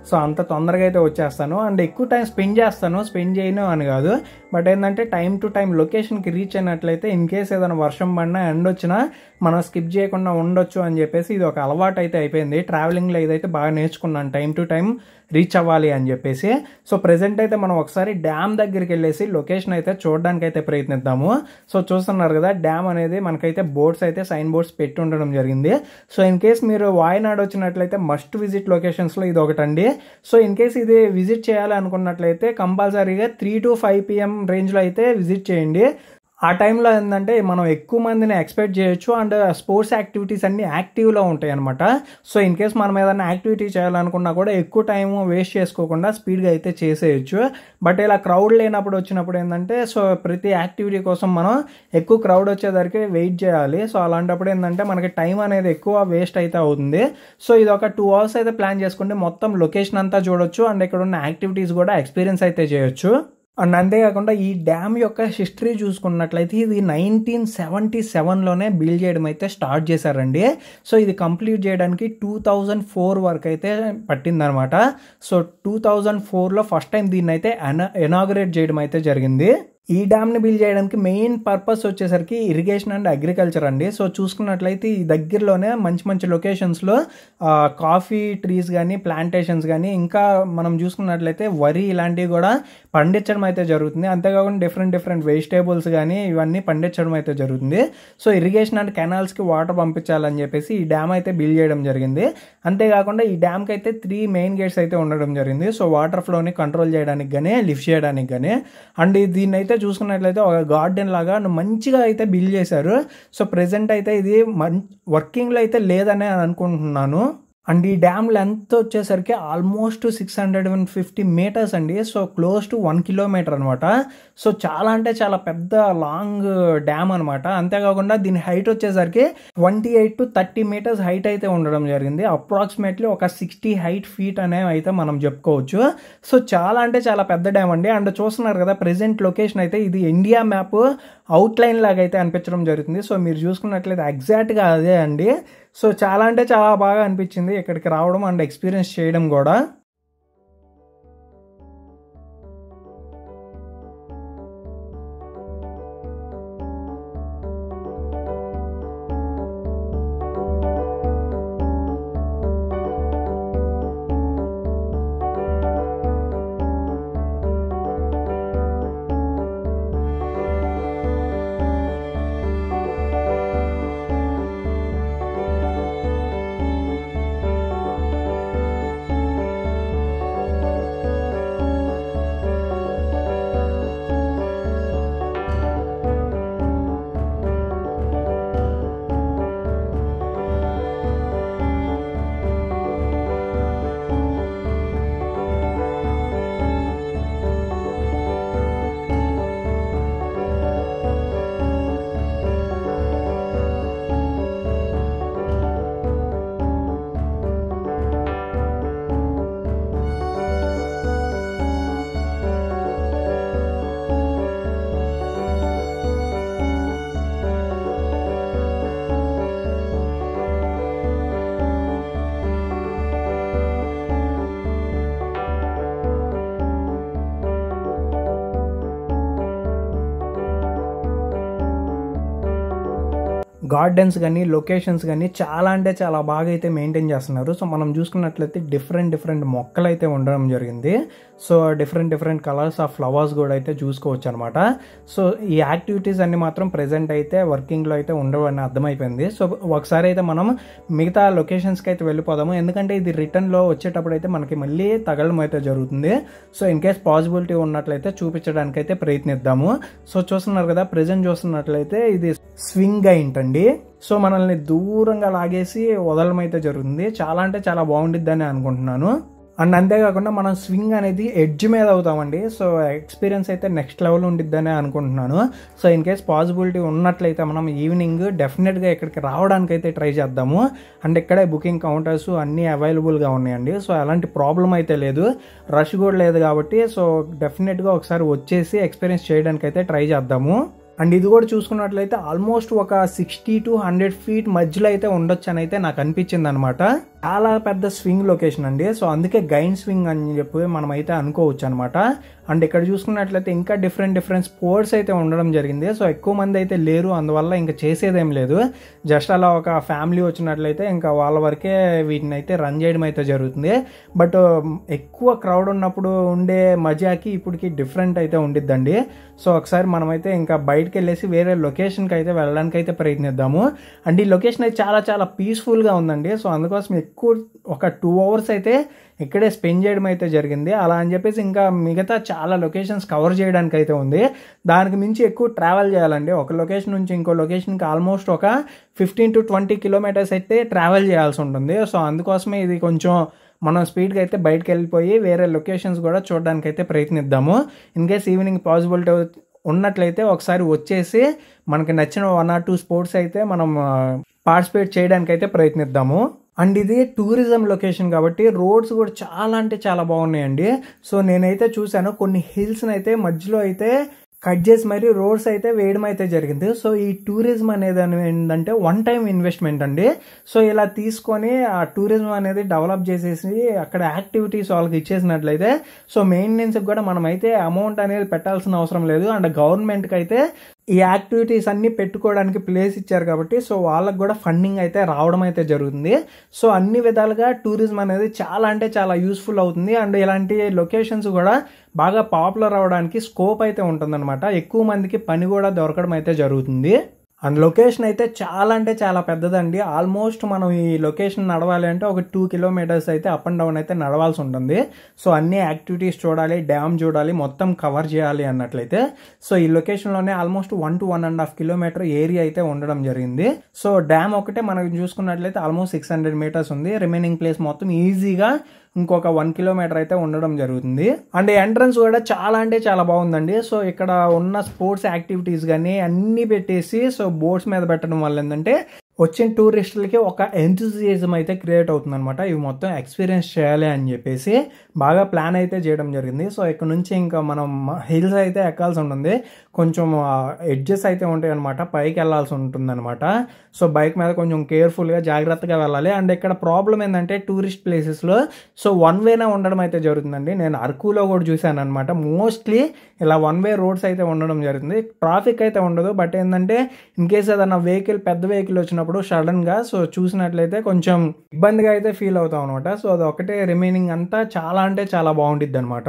సో అంత తొందరగా అయితే వచ్చేస్తాను. అండ్ ఎక్కువ టైం స్పెండ్ చేస్తాను, స్పెండ్ చేయను అని కాదు, బట్ ఏంటంటే టైం టు టైం లొకేషన్కి రీచ్ అయినట్లయితే ఇన్ కేస్ ఏదైనా వర్షం పడినా ఎండ్ వచ్చినా మనం స్కిప్ చేయకుండా ఉండొచ్చు అని చెప్పేసి ఇది ఒక అలవాటు అయితే అయిపోయింది. ట్రావెలింగ్లో ఇదైతే బాగా నేర్చుకున్నాను, టైం టు టైం రీచ్ అవ్వాలి అని చెప్పేసి. సో ప్రెసెంట్ అయితే మనం ఒకసారి డ్యామ్ దగ్గరికి వెళ్ళేసి లొకేషన్ అయితే చూడడానికి అయితే ప్రయత్నిద్దాము. సో చూస్తున్నారు కదా, డ్యామ్ అనేది మనకైతే బోర్డ్స్ అయితే సైన్ బోర్డ్స్ పెట్టి ఉండడం జరిగింది. సో ఇన్ కేస్ మీరు వాయనాడ్ వచ్చినట్లయితే మస్ట్ విజిట్ లొకేషన్స్లో ఇది ఒకటండి. సో ఇన్ కేస్ ఇది విజిట్ చేయాలి అనుకున్నట్లయితే కంపల్సరీగా 3 to 5 PM రేంజ్లో అయితే విజిట్ చేయండి. ఆ టైంలో ఏంటంటే మనం ఎక్కువ మందిని ఎక్స్పెక్ట్ చేయొచ్చు అండ్ స్పోర్ట్స్ యాక్టివిటీస్ అన్నీ యాక్టివ్లో ఉంటాయి అనమాట. సో ఇన్ కేస్ మనం ఏదైనా యాక్టివిటీ చేయాలనుకున్నా కూడా ఎక్కువ టైం వేస్ట్ చేసుకోకుండా స్పీడ్గా అయితే చేసేయచ్చు. బట్ ఇలా క్రౌడ్ లేనప్పుడు వచ్చినప్పుడు ఏంటంటే సో ప్రతి యాక్టివిటీ కోసం మనం ఎక్కువ క్రౌడ్ వచ్చేసరికి వెయిట్ చేయాలి. సో అలాంటప్పుడు ఏంటంటే మనకి టైం అనేది ఎక్కువ వేస్ట్ అయితే అవుతుంది. సో ఇది ఒక 2 hours అయితే ప్లాన్ చేసుకుంటే మొత్తం లొకేషన్ అంతా చూడొచ్చు అండ్ ఇక్కడ ఉన్న యాక్టివిటీస్ కూడా ఎక్స్పీరియన్స్ అయితే చేయొచ్చు. అండ్ అంతేకాకుండా ఈ డ్యామ్ యొక్క హిస్టరీ చూసుకున్నట్లయితే ఇది 1977లోనే బిల్డ్ చేయడం అయితే స్టార్ట్ చేశారండి. సో ఇది కంప్లీట్ చేయడానికి 2004 వరకు అయితే పట్టిందనమాట. సో 2004లో ఫస్ట్ టైం దీన్ని అయితే ఇనాగరేట్ చేయడం అయితే జరిగింది. ఈ డ్యామ్ని బిల్డ్ చేయడానికి మెయిన్ పర్పస్ వచ్చేసరికి ఇరిగేషన్ అండ్ అగ్రికల్చర్ అండి. సో చూసుకున్నట్లయితే ఈ దగ్గరలోనే మంచి మంచి లొకేషన్స్లో కాఫీ ట్రీస్ కానీ ప్లాంటేషన్స్ కానీ ఇంకా మనం చూసుకున్నట్లయితే వరి ఇలాంటివి కూడా పండించడం అయితే జరుగుతుంది. అంతేకాకుండా డిఫరెంట్ వెజిటేబుల్స్ కానీ ఇవన్నీ పండించడం అయితే జరుగుతుంది. సో ఇరిగేషన్ అండ్ కెనాల్స్కి వాటర్ పంపించాలని చెప్పేసి ఈ డ్యామ్ అయితే బిల్డ్ చేయడం జరిగింది. అంతేకాకుండా ఈ డ్యామ్కి అయితే 3 మెయిన్ గేట్స్ అయితే ఉండడం జరిగింది. సో వాటర్ ఫ్లోని కంట్రోల్ చేయడానికి కానీ లిఫ్ట్ చేయడానికి కానీ. అండ్ దీన్ని అయితే చూసుకున్నట్లయితే ఒక గార్డెన్ లాగా మంచిగా అయితే బిల్డ్ చేశారు. సో ప్రెసెంట్ అయితే ఇది వర్కింగ్లో అయితే లేదని అనుకుంటున్నాను. అండ్ ఈ డ్యామ్ లెంత్ వచ్చేసరికి ఆల్మోస్ట్ 650 మీటర్స్ అండి. సో క్లోజ్ టు 1 కిలోమీటర్ అనమాట. సో చాలా అంటే చాలా పెద్ద లాంగ్ డ్యామ్ అనమాట. అంతేకాకుండా దీని హైట్ వచ్చేసరికి 28 to 30 మీటర్స్ హైట్ అయితే ఉండడం జరిగింది. అప్రాక్సిమేట్లీ ఒక 60 హైట్ ఫీట్ అనేవి అయితే మనం చెప్పుకోవచ్చు. సో చాలా అంటే చాలా పెద్ద డ్యామ్ అండి. అండ్ చూస్తున్నారు కదా, ప్రెసెంట్ లొకేషన్ అయితే ఇది ఇండియా మ్యాప్ అవుట్లైన్ లాగా అయితే అనిపించడం జరుగుతుంది. సో మీరు చూసుకున్నట్లయితే ఎగ్జాక్ట్గా అదే అండి. సో చాలా అంటే చాలా బాగా అనిపించింది ఇక్కడికి రావడం అండ్ ఎక్స్పీరియన్స్ చేయడం కూడా. గార్డెన్స్ కానీ లొకేషన్స్ కానీ చాలా అంటే చాలా బాగా అయితే మెయింటైన్ చేస్తున్నారు. సో మనం చూసుకున్నట్లయితే డిఫరెంట్ మొక్కలు అయితే ఉండడం జరిగింది. So different colours of flowers కూడా అయితే చూసుకోవచ్చు అనమాట. సో ఈ యాక్టివిటీస్ అన్ని మాత్రం ప్రెజెంట్ అయితే వర్కింగ్లో అయితే ఉండవు అని అర్థమైపోయింది. సో ఒకసారి అయితే మనం మిగతా లొకేషన్స్కి అయితే వెళ్ళిపోదాము, ఎందుకంటే ఇది రిటర్న్లో వచ్చేటప్పుడు అయితే మనకి మళ్ళీ తగలడం అయితే జరుగుతుంది. సో ఇన్ కేస్ పాసిబిలిటీ ఉన్నట్లయితే చూపించడానికి అయితే ప్రయత్నిద్దాము. సో చూస్తున్నారు కదా, ప్రెజెంట్ చూస్తున్నట్లయితే ఇది స్వింగ్ అయింటండి. సో మనల్ని దూరంగా లాగేసి వదలడం అయితే జరుగుతుంది. చాలా అంటే చాలా బాగుండిద్దని అనుకుంటున్నాను. అండ్ అంతేకాకుండా మనం స్వింగ్ అనేది ఎడ్జ్ మీద అవుతామండి. సో ఎక్స్పీరియన్స్ అయితే నెక్స్ట్ లెవెల్ ఉండిద్దని అనుకుంటున్నాను. సో ఇన్ కేస్ పాసిబిలిటీ ఉన్నట్లయితే మనం ఈవినింగ్ డెఫినెట్గా ఇక్కడికి రావడానికి అయితే ట్రై చేద్దాము. అండ్ ఇక్కడే బుకింగ్ కౌంటర్స్ అన్నీ అవైలబుల్గా ఉన్నాయండి. సో ఎలాంటి ప్రాబ్లం అయితే లేదు, రష్ కూడా లేదు కాబట్టి సో డెఫినెట్గా ఒకసారి వచ్చేసి ఎక్స్పీరియన్స్ చేయడానికి అయితే ట్రై చేద్దాము. అండ్ ఇది కూడా చూసుకున్నట్లయితే ఆల్మోస్ట్ ఒక 60 to 100 feet మధ్యలో అయితే ఉండొచ్చు అని అయితే నాకు అనిపించింది అనమాట. చాలా పెద్ద స్వింగ్ లొకేషన్ అండి. సో అందుకే గైన్ స్వింగ్ అని చెప్పి మనం అయితే అనుకోవచ్చు అనమాట. అండ్ ఇక్కడ చూసుకున్నట్లయితే ఇంకా డిఫరెంట్ స్పోర్ట్స్ అయితే ఉండడం జరిగింది. సో ఎక్కువ మంది అయితే లేరు, అందువల్ల ఇంకా చేసేదేం లేదు. జస్ట్ అలా ఒక ఫ్యామిలీ వచ్చినట్లయితే ఇంకా వాళ్ళ వరకే వీటిని అయితే రన్ చేయడం అయితే జరుగుతుంది. బట్ ఎక్కువ క్రౌడ్ ఉన్నప్పుడు ఉండే మజాకి ఇప్పటికి డిఫరెంట్ అయితే ఉండిద్దండి. సో ఒకసారి మనమైతే ఇంకా బయటకు వెళ్ళేసి వేరే లొకేషన్కి అయితే వెళ్ళడానికి అయితే ప్రయత్నిద్దాము. అండ్ ఈ లొకేషన్ అయితే చాలా చాలా పీస్ఫుల్గా ఉందండి. సో అందుకోసం ఎక్కువ ఒక 2 hours అయితే ఇక్కడే స్పెండ్ చేయడం అయితే జరిగింది. అలా అని చెప్పేసి ఇంకా మిగతా చాలా లొకేషన్స్ కవర్ చేయడానికి అయితే ఉంది. దానికి మించి ఎక్కువ ట్రావెల్ చేయాలండి. ఒక లొకేషన్ నుంచి ఇంకో లొకేషన్కి ఆల్మోస్ట్ ఒక 15 to 20 kilometers అయితే ట్రావెల్ చేయాల్సి ఉంటుంది. సో అందుకోసమే ఇది కొంచెం మనం స్పీడ్గా అయితే బయటకు వెళ్ళిపోయి వేరే లొకేషన్స్ కూడా చూడడానికి అయితే ప్రయత్నిద్దాము. ఇన్ కేస్ ఈవినింగ్ పాసిబిలిటీ ఉన్నట్లయితే ఒకసారి వచ్చేసి మనకి నచ్చిన 1 or 2 స్పోర్ట్స్ అయితే మనం పార్టిసిపేట్ చేయడానికి అయితే ప్రయత్నిద్దాము. అండ్ ఇది టూరిజం లొకేషన్ కాబట్టి రోడ్స్ కూడా చాలా అంటే చాలా బాగున్నాయండి. సో నేనైతే చూశాను కొన్ని హిల్స్ని అయితే మధ్యలో అయితే కట్ చేసి మరి రోడ్స్ అయితే వేయడం అయితే జరిగింది. సో ఈ టూరిజం అనేది ఏంటంటే వన్ టైం ఇన్వెస్ట్మెంట్ అండి. సో ఇలా తీసుకొని ఆ టూరిజం అనేది డెవలప్ చేసేసి అక్కడ యాక్టివిటీస్ వాళ్ళకి ఇచ్చేసినట్లయితే సో మెయింటెనెన్స్కి కూడా మనం అయితే అమౌంట్ అనేది పెట్టాల్సిన అవసరం లేదు. అండ్ గవర్నమెంట్కి అయితే ఈ యాక్టివిటీస్ అన్ని పెట్టుకోవడానికి ప్లేస్ ఇచ్చారు కాబట్టి సో వాళ్ళకు కూడా ఫండింగ్ అయితే రావడం అయితే జరుగుతుంది. సో అన్ని విధాలుగా టూరిజం అనేది చాలా అంటే చాలా యూస్ఫుల్ అవుతుంది. అండ్ ఇలాంటి లొకేషన్స్ కూడా బాగా పాపులర్ అవడానికి స్కోప్ అయితే ఉంటుందన్నమాట. ఎక్కువ మందికి పని కూడా దొరకడం అయితే జరుగుతుంది. అండ్ లొకేషన్ అయితే చాలా అంటే చాలా పెద్దదండి. ఆల్మోస్ట్ మనం ఈ లొకేషన్ నడవాలి అంటే ఒక 2 kilometers అయితే అప్ అండ్ డౌన్ అయితే నడవాల్సి ఉంటుంది. సో అన్ని యాక్టివిటీస్ చూడాలి, డ్యామ్ చూడాలి, మొత్తం కవర్ చేయాలి అన్నట్లయితే సో ఈ లొకేషన్లోనే ఆల్మోస్ట్ 1 to 1.5 kilometer ఏరియా అయితే ఉండడం జరిగింది. సో డ్యామ్ ఒకటే మనం చూసుకున్నట్లయితే ఆల్మోస్ట్ 600 meters ఉంది. రిమైనింగ్ ప్లేస్ మొత్తం ఈజీగా ఇంకొక 1 kilometer అయితే ఉండడం జరుగుతుంది. అండ్ ఎంట్రన్స్ కూడా చాలా అంటే చాలా బాగుందండి. సో ఇక్కడ ఉన్న స్పోర్ట్స్ యాక్టివిటీస్ కానీ అన్నీ పెట్టేసి సో బోట్స్ మీద పెట్టడం వల్ల ఏంటంటే వచ్చిన టూరిస్టులకి ఒక ఎంతూజియాజం అయితే క్రియేట్ అవుతుంది అనమాట. ఇవి మొత్తం ఎక్స్పీరియన్స్ చేయాలి అని చెప్పేసి బాగా ప్లాన్ అయితే చేయడం జరిగింది. సో ఇక్కడ నుంచి ఇంకా మనం హిల్స్ అయితే ఎక్కాల్సి ఉంటుంది. కొంచెం ఎడ్జెస్ అయితే ఉంటాయి అనమాట, పైకి వెళ్ళాల్సి ఉంటుంది అనమాట. సో బైక్ మీద కొంచెం కేర్ఫుల్గా జాగ్రత్తగా వెళ్ళాలి. అండ్ ఇక్కడ ప్రాబ్లం ఏంటంటే టూరిస్ట్ ప్లేసెస్లో సో 1 వేనే ఉండడం అయితే జరుగుతుందండి. నేను అరకులో కూడా చూశాను అనమాట. మోస్ట్లీ ఇలా 1 way రోడ్స్ అయితే ఉండడం జరుగుతుంది. ట్రాఫిక్ అయితే ఉండదు. బట్ ఏంటంటే ఇన్ కేస్ ఏదైనా పెద్ద వెహికల్ వచ్చినప్పుడు సడన్గా సో చూసినట్లయితే కొంచెం ఇబ్బందిగా అయితే ఫీల్ అవుతాం అనమాట. సో అది ఒకటే, రిమైనింగ్ అంతా చాలా అంటే చాలా బాగుంటుంది అనమాట.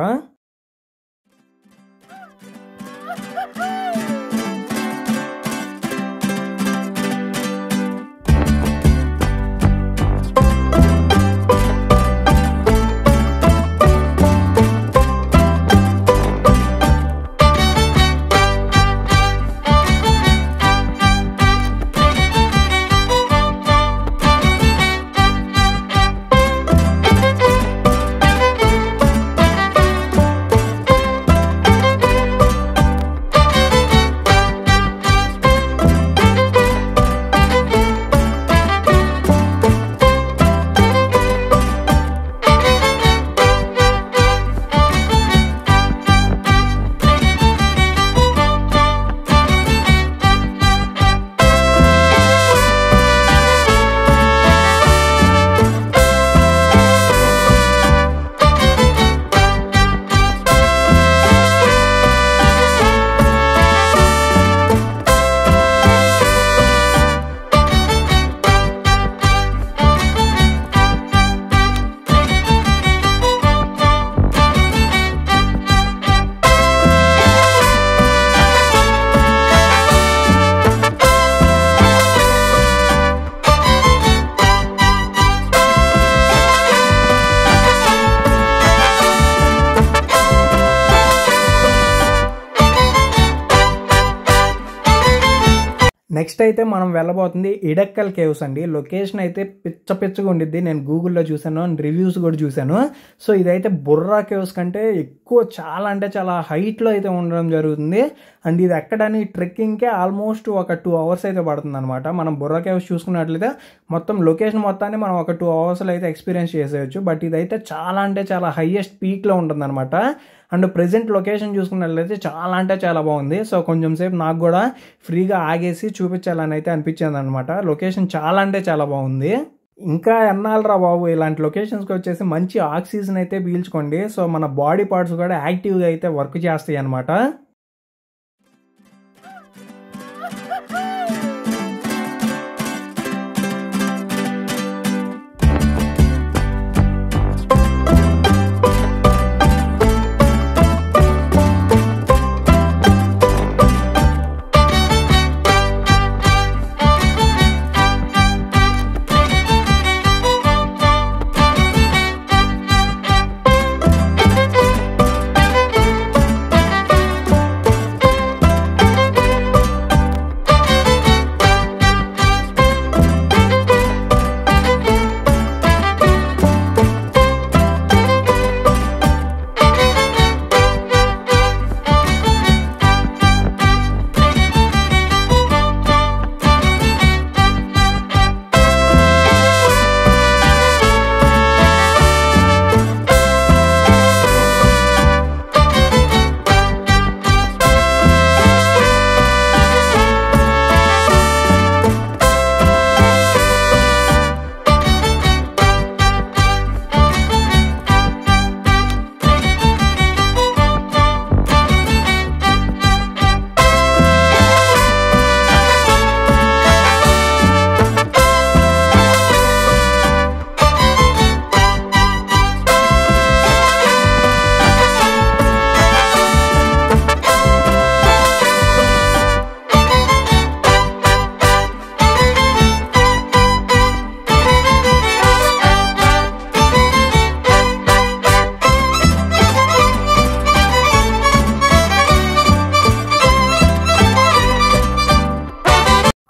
నెక్స్ట్ అయితే మనం వెళ్ళబోతుంది ఇడక్కల్ కేవ్స్ అండి. లొకేషన్ అయితే పిచ్చగా ఉండిద్ది. నేను గూగుల్లో చూసాను, రివ్యూస్ కూడా చూశాను. సో ఇదైతే బుర్రా కేవ్స్ కంటే ఎక్కువ, చాలా అంటే చాలా హైట్లో అయితే ఉండడం జరుగుతుంది. అండ్ ఇది ఎక్కడని ట్రెక్కింగ్కే ఆల్మోస్ట్ ఒక 2 hours అయితే పడుతుంది అనమాట. మనం బుర్రా కేవ్స్ చూసుకున్నట్లయితే మొత్తం లొకేషన్ మొత్తాన్ని మనం ఒక 2 hours అయితే ఎక్స్పీరియన్స్ చేసేయచ్చు. బట్ ఇదైతే చాలా అంటే చాలా హైయెస్ట్ పీక్లో ఉంటుంది అనమాట. అండ్ ప్రెజెంట్ లొకేషన్ చూసుకున్నట్లయితే చాలా అంటే చాలా బాగుంది. సో కొంచెం సేపు నాకు కూడా ఫ్రీగా ఆగేసి చూపించాలని అయితే అనిపించింది అనమాట. లొకేషన్ చాలా అంటే చాలా బాగుంది. ఇంకా ఎన్నాళ్ళరా బాబు ఇలాంటి లొకేషన్స్కి వచ్చేసి మంచి ఆక్సిజన్ అయితే పీల్చుకోండి. సో మన బాడీ పార్ట్స్ కూడా యాక్టివ్గా అయితే వర్క్ చేస్తాయి అనమాట.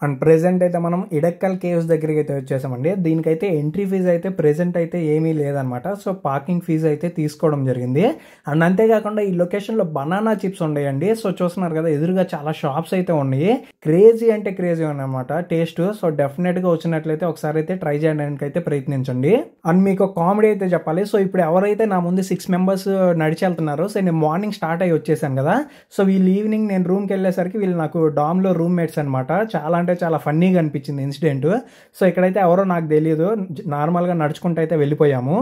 అండ్ ప్రెజెంట్ అయితే మనం ఇడక్కల్ కేవ్స్ దగ్గరికి అయితే వచ్చేసామండి. దీనికైతే ఎంట్రీ ఫీజు అయితే ప్రెజెంట్ అయితే ఏమీ లేదనమాట. సో పార్కింగ్ ఫీజు అయితే తీసుకోవడం జరిగింది. అండ్ అంతేకాకుండా ఈ లొకేషన్లో బనానా చిప్స్ ఉన్నాయండి. సో చూస్తున్నారు కదా, ఎదురుగా చాలా షాప్స్ అయితే ఉన్నాయి. క్రేజీ అంటే క్రేజీ అనమాట టేస్ట్. సో డెఫినెట్గా వచ్చినట్లయితే ఒకసారి అయితే ట్రై చేయడానికి అయితే ప్రయత్నించండి. అండ్ మీకు కామెడీ అయితే చెప్పాలి. సో ఇప్పుడు ఎవరైతే నా ముందు 6 members నడిచి వెళ్తున్నారో, సో నేను మార్నింగ్ స్టార్ట్ అయ్యి వచ్చేసాను కదా. సో వీళ్ళు ఈవినింగ్ నేను రూమ్కి వెళ్ళేసరికి వీళ్ళు నాకు డామ్లో రూమ్మేట్స్ అనమాట. చాలా అంటే చాలా ఫన్నీగా అనిపించింది ఇన్సిడెంట్. సో ఇక్కడైతే ఎవరో నాకు తెలియదు, నార్మల్గా నడుచుకుంటూ అయితే వెళ్ళిపోయాము.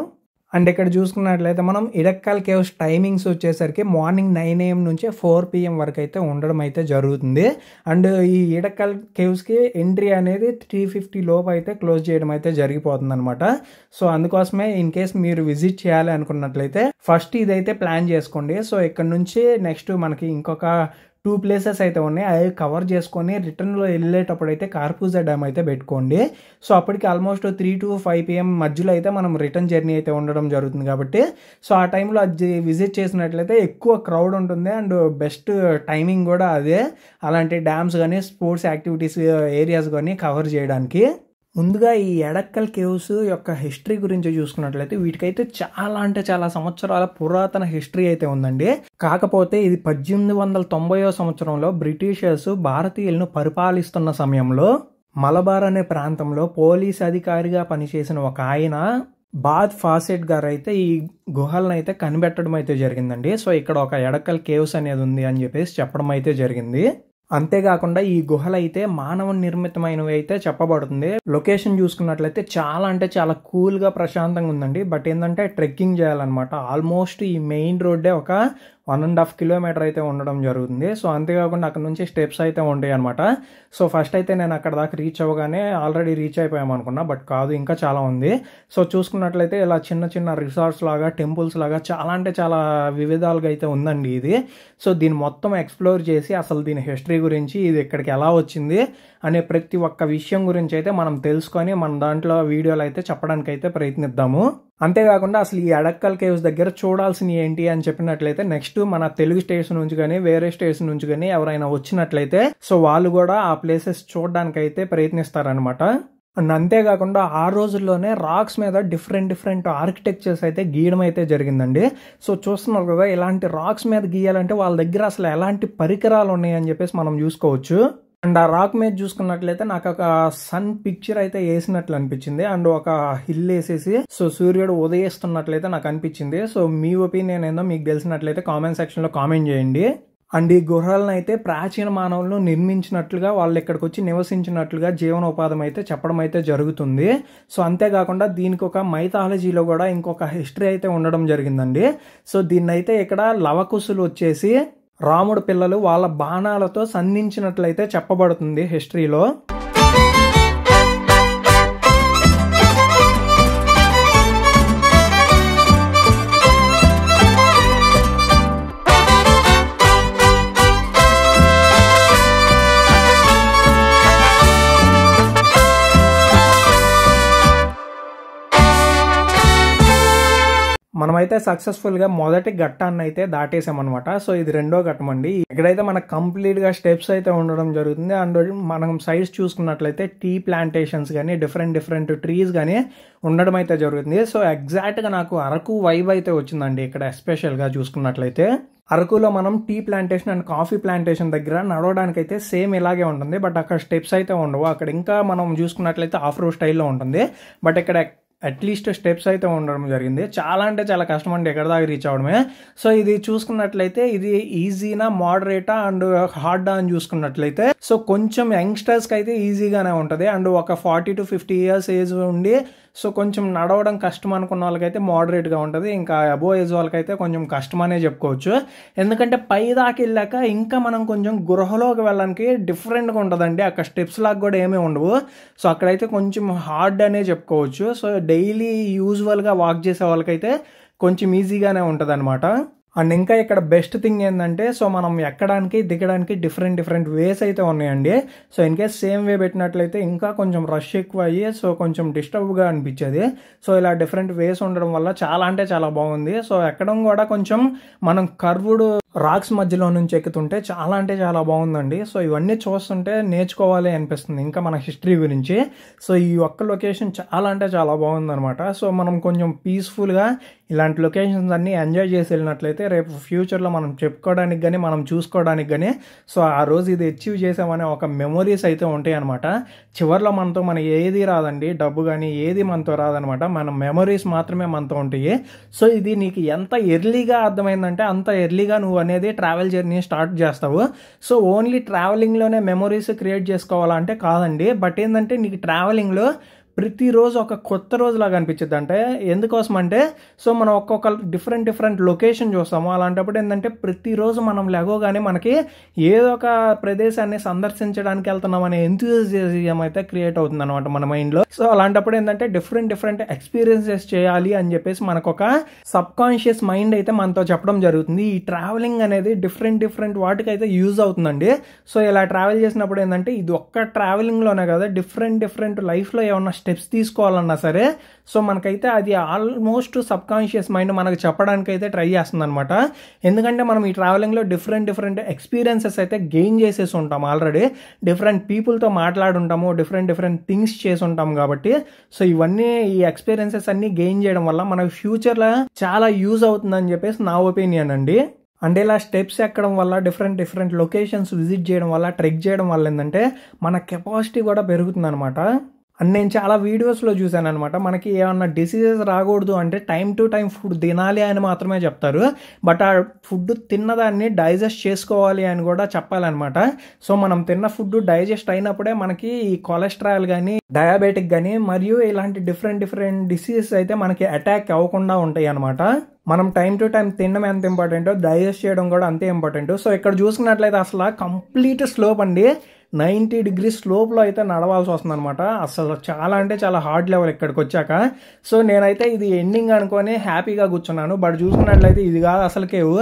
అండ్ ఇక్కడ చూసుకున్నట్లయితే మనం ఇడక్కల్ కేవ్స్ టైమింగ్స్ వచ్చేసరికి మార్నింగ్ 9 AM నుంచి 4 PM వరకు అయితే ఉండడం అయితే జరుగుతుంది. అండ్ ఈ ఇడక్కల్ కేవ్స్కి ఎంట్రీ అనేది 3:50 లోపు అయితే క్లోజ్ చేయడం అయితే జరిగిపోతుంది అనమాట. సో అందుకోసమే ఇన్ కేస్ మీరు విజిట్ చేయాలి అనుకున్నట్లయితే ఫస్ట్ ఇదైతే ప్లాన్ చేసుకోండి. సో ఇక్కడ నుంచి నెక్స్ట్ మనకి ఇంకొక 2 places అయితే ఉన్నాయి. అవి కవర్ చేసుకొని రిటర్న్లో వెళ్ళేటప్పుడు అయితే కార్పూజా డ్యామ్ అయితే పెట్టుకోండి. సో అప్పటికి ఆల్మోస్ట్ 3 to 5 PM మధ్యలో అయితే మనం రిటర్న్ జర్నీ అయితే ఉండడం జరుగుతుంది కాబట్టి, సో ఆ టైంలో అది విజిట్ చేసినట్లయితే ఎక్కువ క్రౌడ్ ఉంటుంది. అండ్ బెస్ట్ టైమింగ్ కూడా అదే, అలాంటి డ్యామ్స్ కానీ స్పోర్ట్స్ యాక్టివిటీస్ ఏరియాస్ కానీ కవర్ చేయడానికి. ముందుగా ఈ ఎడక్కల్ కేవ్స్ యొక్క హిస్టరీ గురించి చూసుకున్నట్లయితే వీటికైతే చాలా అంటే చాలా సంవత్సరాల పురాతన హిస్టరీ అయితే ఉందండి. కాకపోతే ఇది 1890వ సంవత్సరంలో బ్రిటిషర్స్ భారతీయులను పరిపాలిస్తున్న సమయంలో మలబార్ అనే ప్రాంతంలో పోలీస్ అధికారిగా పనిచేసిన ఒక ఆయన బాద్ ఫాసెట్ గారు అయితే ఈ గుహలను అయితే కనిపెట్టడం అయితే జరిగిందండి. సో ఇక్కడ ఒక ఎడక్కల్ కేవ్స్ అనేది ఉంది అని చెప్పేసి చెప్పడం అయితే జరిగింది. అంతేకాకుండా ఈ గుహలు అయితే మానవ నిర్మితమైనవి అయితే చెప్పబడుతుంది. లొకేషన్ చూసుకున్నట్లయితే చాలా అంటే చాలా కూల్గా ప్రశాంతంగా ఉందండి. బట్ ఏంటంటే ట్రెక్కింగ్ చేయాలన్నమాట. ఆల్మోస్ట్ ఈ మెయిన్ రోడ్డే ఒక 1.5 kilometer అయితే ఉండడం జరుగుతుంది. సో అంతేకాకుండా అక్కడ నుంచి స్టెప్స్ అయితే ఉంటాయి అనమాట. సో ఫస్ట్ అయితే నేను అక్కడ దాకా రీచ్ అవ్వగానే ఆల్రెడీ రీచ్ అయిపోయాం అనుకున్నా, బట్ కాదు, ఇంకా చాలా ఉంది. సో చూసుకున్నట్లయితే ఇలా చిన్న చిన్న రిసార్ట్స్ లాగా, టెంపుల్స్ లాగా చాలా అంటే చాలా వివిధాలుగా అయితే ఉందండి ఇది. సో దీన్ని మొత్తం ఎక్స్ప్లోర్ చేసి అసలు దీని హిస్టరీ గురించి, ఇది ఇక్కడికి ఎలా వచ్చింది అనే ప్రతి ఒక్క విషయం గురించి అయితే మనం తెలుసుకొని మన దాంట్లో వీడియోలు అయితే చెప్పడానికి అయితే ప్రయత్నిద్దాము. అంతేకాకుండా అసలు ఈ అడక్కల్ కేవ్స్ దగ్గర చూడాల్సినవి ఏంటి అని చెప్పినట్లయితే నెక్స్ట్ మన తెలుగు స్టేట్స్ నుంచి కానీ వేరే స్టేట్స్ నుంచి కానీ ఎవరైనా వచ్చినట్లయితే సో వాళ్ళు కూడా ఆ ప్లేసెస్ చూడడానికి అయితే ప్రయత్నిస్తారనమాట. అండ్ అంతేకాకుండా ఆ రోజుల్లోనే రాక్స్ మీద డిఫరెంట్ ఆర్కిటెక్చర్స్ అయితే గీయడం అయితే జరిగిందండి. సో చూస్తున్నారు కదా, ఇలాంటి రాక్స్ మీద గీయాలంటే వాళ్ళ దగ్గర అసలు ఎలాంటి పరికరాలు ఉన్నాయని చెప్పేసి మనం చూసుకోవచ్చు. అండ్ ఆ రాక్ మీద చూసుకున్నట్లయితే నాకు ఒక సన్ పిక్చర్ అయితే వేసినట్లు అనిపించింది. అండ్ ఒక హిల్ వేసేసి సో సూర్యుడు ఉదయిస్తున్నట్లయితే నాకు అనిపించింది. సో మీ ఒపీనియన్ ఏందో మీకు తెలిసినట్లయితే కామెంట్ సెక్షన్ లో కామెంట్ చేయండి. అండ్ ఈ గుహలను అయితే ప్రాచీన మానవులను నిర్మించినట్లుగా వాళ్ళు ఇక్కడికి వచ్చి నివసించినట్లుగా జీవనోపాధం అయితే చెప్పడం అయితే జరుగుతుంది. సో అంతేకాకుండా దీనికి ఒక మైథాలజీలో కూడా ఇంకొక హిస్టరీ అయితే ఉండడం జరిగిందండి. సో దీన్ని అయితే ఇక్కడ లవకుశులు వచ్చేసి రాముడు పిల్లలు వాళ్ళ బాణాలతో సంధించినట్లయితే చెప్పబడుతుంది హిస్టరీలో. మనమైతే సక్సెస్ఫుల్ గా మొదటి ఘట్టాన్ని అయితే దాటేసామన్నమాట. సో ఇది రెండో ఘట్టం అండి. ఇక్కడైతే మనకు కంప్లీట్ గా స్టెప్స్ అయితే ఉండడం జరుగుతుంది. అండ్ మనం సైడ్స్ చూసుకున్నట్లయితే టీ ప్లాంటేషన్స్ కానీ డిఫరెంట్ ట్రీస్ కానీ ఉండడం అయితే జరుగుతుంది. సో ఎగ్జాక్ట్ గా నాకు అరకు వైబ్ అయితే వచ్చిందండి ఇక్కడ ఎస్పెషల్ గా చూసుకున్నట్లయితే. అరకులో మనం tea plantation and coffee plantation దగ్గర నడవడానికి అయితే సేమ్ ఇలాగే ఉంటుంది. బట్ అక్కడ స్టెప్స్ అయితే ఉండవు. అక్కడ ఇంకా మనం చూసుకున్నట్లయితే ఆఫ్ రోడ్ స్టైల్లో ఉంటుంది. బట్ ఇక్కడ అట్లీస్ట్ స్టెప్స్ అయితే ఉండడం జరిగింది. చాలా అంటే చాలా కష్టం అండి ఎక్కడ దాకా రీచ్ అవడమే. సో ఇది చూసుకున్నట్లయితే ఇది ఈజీనా మోడరేటా అండ్ హార్డా అని చూసుకున్నట్లయితే సో కొంచెం యంగ్స్టర్స్కి అయితే ఈజీగానే ఉంటుంది. అండ్ ఒక 40 to 50 years ఏజ్ ఉండి సో కొంచెం నడవడం కష్టం అనుకున్న వాళ్ళకైతే మోడరేట్గా ఉంటుంది. ఇంకా అబోవ్ ఏజ్ వాళ్ళకైతే కొంచెం కష్టం అనే చెప్పుకోవచ్చు. ఎందుకంటే పై దాకా వెళ్ళాక ఇంకా మనం కొంచెం గృహలోకి వెళ్ళడానికి డిఫరెంట్గా ఉంటుందండి. అక్కడ స్టెప్స్ లాగా కూడా ఏమీ ఉండవు. సో అక్కడైతే కొంచెం హార్డ్ అనే చెప్పుకోవచ్చు. సో డైలీ యూజువల్గా వాక్ చేసే వాళ్ళకైతే కొంచెం ఈజీగానే ఉంటుంది అనమాట. అండ్ ఇంకా ఇక్కడ బెస్ట్ థింగ్ ఏంటంటే సో మనం ఎక్కడానికి దిగడానికి డిఫరెంట్ వేస్ అయితే ఉన్నాయండి. So in case same way పెట్టినట్లయితే ఇంకా కొంచెం రష్ ఎక్కువ అయ్యి సో కొంచెం డిస్టర్బ్గా అనిపించేది. సో ఇలా డిఫరెంట్ వేస్ ఉండడం వల్ల చాలా అంటే చాలా బాగుంది. సో ఎక్కడం కూడా కొంచెం మనం కర్వ్డ్ రాక్స్ మధ్యలో నుంచి ఎక్కుతుంటే చాలా అంటే చాలా బాగుందండి. సో ఇవన్నీ చూస్తుంటే నేర్చుకోవాలి అనిపిస్తుంది ఇంకా మన హిస్టరీ గురించి. సో ఈ ఒక్క లొకేషన్ చాలా అంటే చాలా బాగుందనమాట. సో మనం కొంచెం పీస్ఫుల్గా ఇలాంటి లొకేషన్స్ అన్నీ ఎంజాయ్ చేసి వెళ్ళినట్లయితే రేపు ఫ్యూచర్లో మనం చెప్పుకోవడానికి కానీ మనం చూసుకోవడానికి కానీ సో ఆ రోజు ఇది అచీవ్ చేసామనే ఒక మెమొరీస్ అయితే ఉంటాయి అనమాట. చివరిలో మనతో మన ఏది రాదండి, డబ్బు కానీ ఏది మనతో రాదనమాట. మన మెమొరీస్ మాత్రమే మనతో ఉంటాయి. సో ఇది నీకు ఎంత ఎర్లీగా అర్థమైందంటే అంత ఎర్లీగా నువ్వు అనేది ట్రావెల్ జర్నీ స్టార్ట్ చేస్తావు. సో ఓన్లీ ట్రావెలింగ్లోనే మెమొరీస్ క్రియేట్ చేసుకోవాలంటే కాదండి. బట్ ఏంటంటే నీకు ట్రావెలింగ్లో ప్రతిరోజు ఒక కొత్త రోజులాగా అనిపించింది. అంటే ఎందుకోసం అంటే సో మనం ఒక్కొక్క డిఫరెంట్ లొకేషన్ చూస్తాము. అలాంటప్పుడు ఏంటంటే ప్రతిరోజు మనం లెగోగానే మనకి ఏదో ఒక ప్రదేశాన్ని సందర్శించడానికి వెళ్తున్నాం అనే ఎంతూజియాజం అయితే క్రియేట్ అవుతుంది అనమాట మన మైండ్లో. సో అలాంటప్పుడు ఏంటంటే డిఫరెంట్ ఎక్స్పీరియన్సెస్ చేయాలి అని చెప్పేసి మనకు ఒక సబ్ కాన్షియస్ మైండ్ అయితే మనతో చెప్పడం జరుగుతుంది. ఈ ట్రావెలింగ్ అనేది డిఫరెంట్ వాటికి అయితే యూజ్ అవుతుందండి. సో ఇలా ట్రావెల్ చేసినప్పుడు ఏంటంటే ఇది ఒక్క ట్రావెలింగ్లోనే కదా డిఫరెంట్ లైఫ్లో ఏమన్నా స్టెప్స్ తీసుకోవాలన్నా సరే సో మనకైతే అది ఆల్మోస్ట్ సబ్ కాన్షియస్ మైండ్ మనకు చెప్పడానికి అయితే ట్రై చేస్తుంది అనమాట. ఎందుకంటే మనం ఈ ట్రావెలింగ్లో డిఫరెంట్ ఎక్స్పీరియన్సెస్ అయితే గెయిన్ చేసేసి ఉంటాం. ఆల్రెడీ డిఫరెంట్ పీపుల్తో మాట్లాడుంటాము, డిఫరెంట్ థింగ్స్ చేసి ఉంటాం కాబట్టి సో ఇవన్నీ ఈ ఎక్స్పీరియన్సెస్ అన్ని గెయిన్ చేయడం వల్ల మనకు ఫ్యూచర్లో చాలా యూజ్ అవుతుందని చెప్పేసి నా ఒపీనియన్ అండి. అంటే ఇలా స్టెప్స్ ఎక్కడం వల్ల డిఫరెంట్ లొకేషన్స్ విజిట్ చేయడం వల్ల ట్రెక్ చేయడం వల్ల ఏంటంటే మన కెపాసిటీ కూడా పెరుగుతుంది అనమాట. అండ్ నేను చాలా వీడియోస్లో చూశాను అనమాట. మనకి ఏమన్నా డిసీజెస్ రాకూడదు అంటే టైం టు టైం ఫుడ్ తినాలి అని మాత్రమే చెప్తారు. బట్ ఆ ఫుడ్ తిన్నదాన్ని డైజెస్ట్ చేసుకోవాలి అని కూడా చెప్పాలన్నమాట. సో మనం తిన్న ఫుడ్ డైజెస్ట్ అయినప్పుడే మనకి ఈ కొలెస్ట్రాల్ కానీ డయాబెటిక్ కానీ మరియు ఇలాంటి డిఫరెంట్ డిసీజెస్ అయితే మనకి అటాక్ అవ్వకుండా ఉంటాయి అనమాట. మనం టైం టు టైం తినడం ఎంత ఇంపార్టెంటో డైజెస్ట్ చేయడం కూడా అంతే ఇంపార్టెంట్. సో ఇక్కడ చూసుకున్నట్లయితే అసలు కంప్లీట్ స్లోప్ అండి, 90 degrees స్లోప్లో అయితే నడవాల్సి వస్తుంది అనమాట. అసలు చాలా అంటే చాలా హార్డ్ లెవెల్ ఇక్కడికి వచ్చాక. సో నేనైతే ఇది ఎండింగ్ అనుకొని హ్యాపీగా కూర్చున్నాను. బట్ చూసుకున్నట్లయితే ఇది కాదు అసలు కేవు.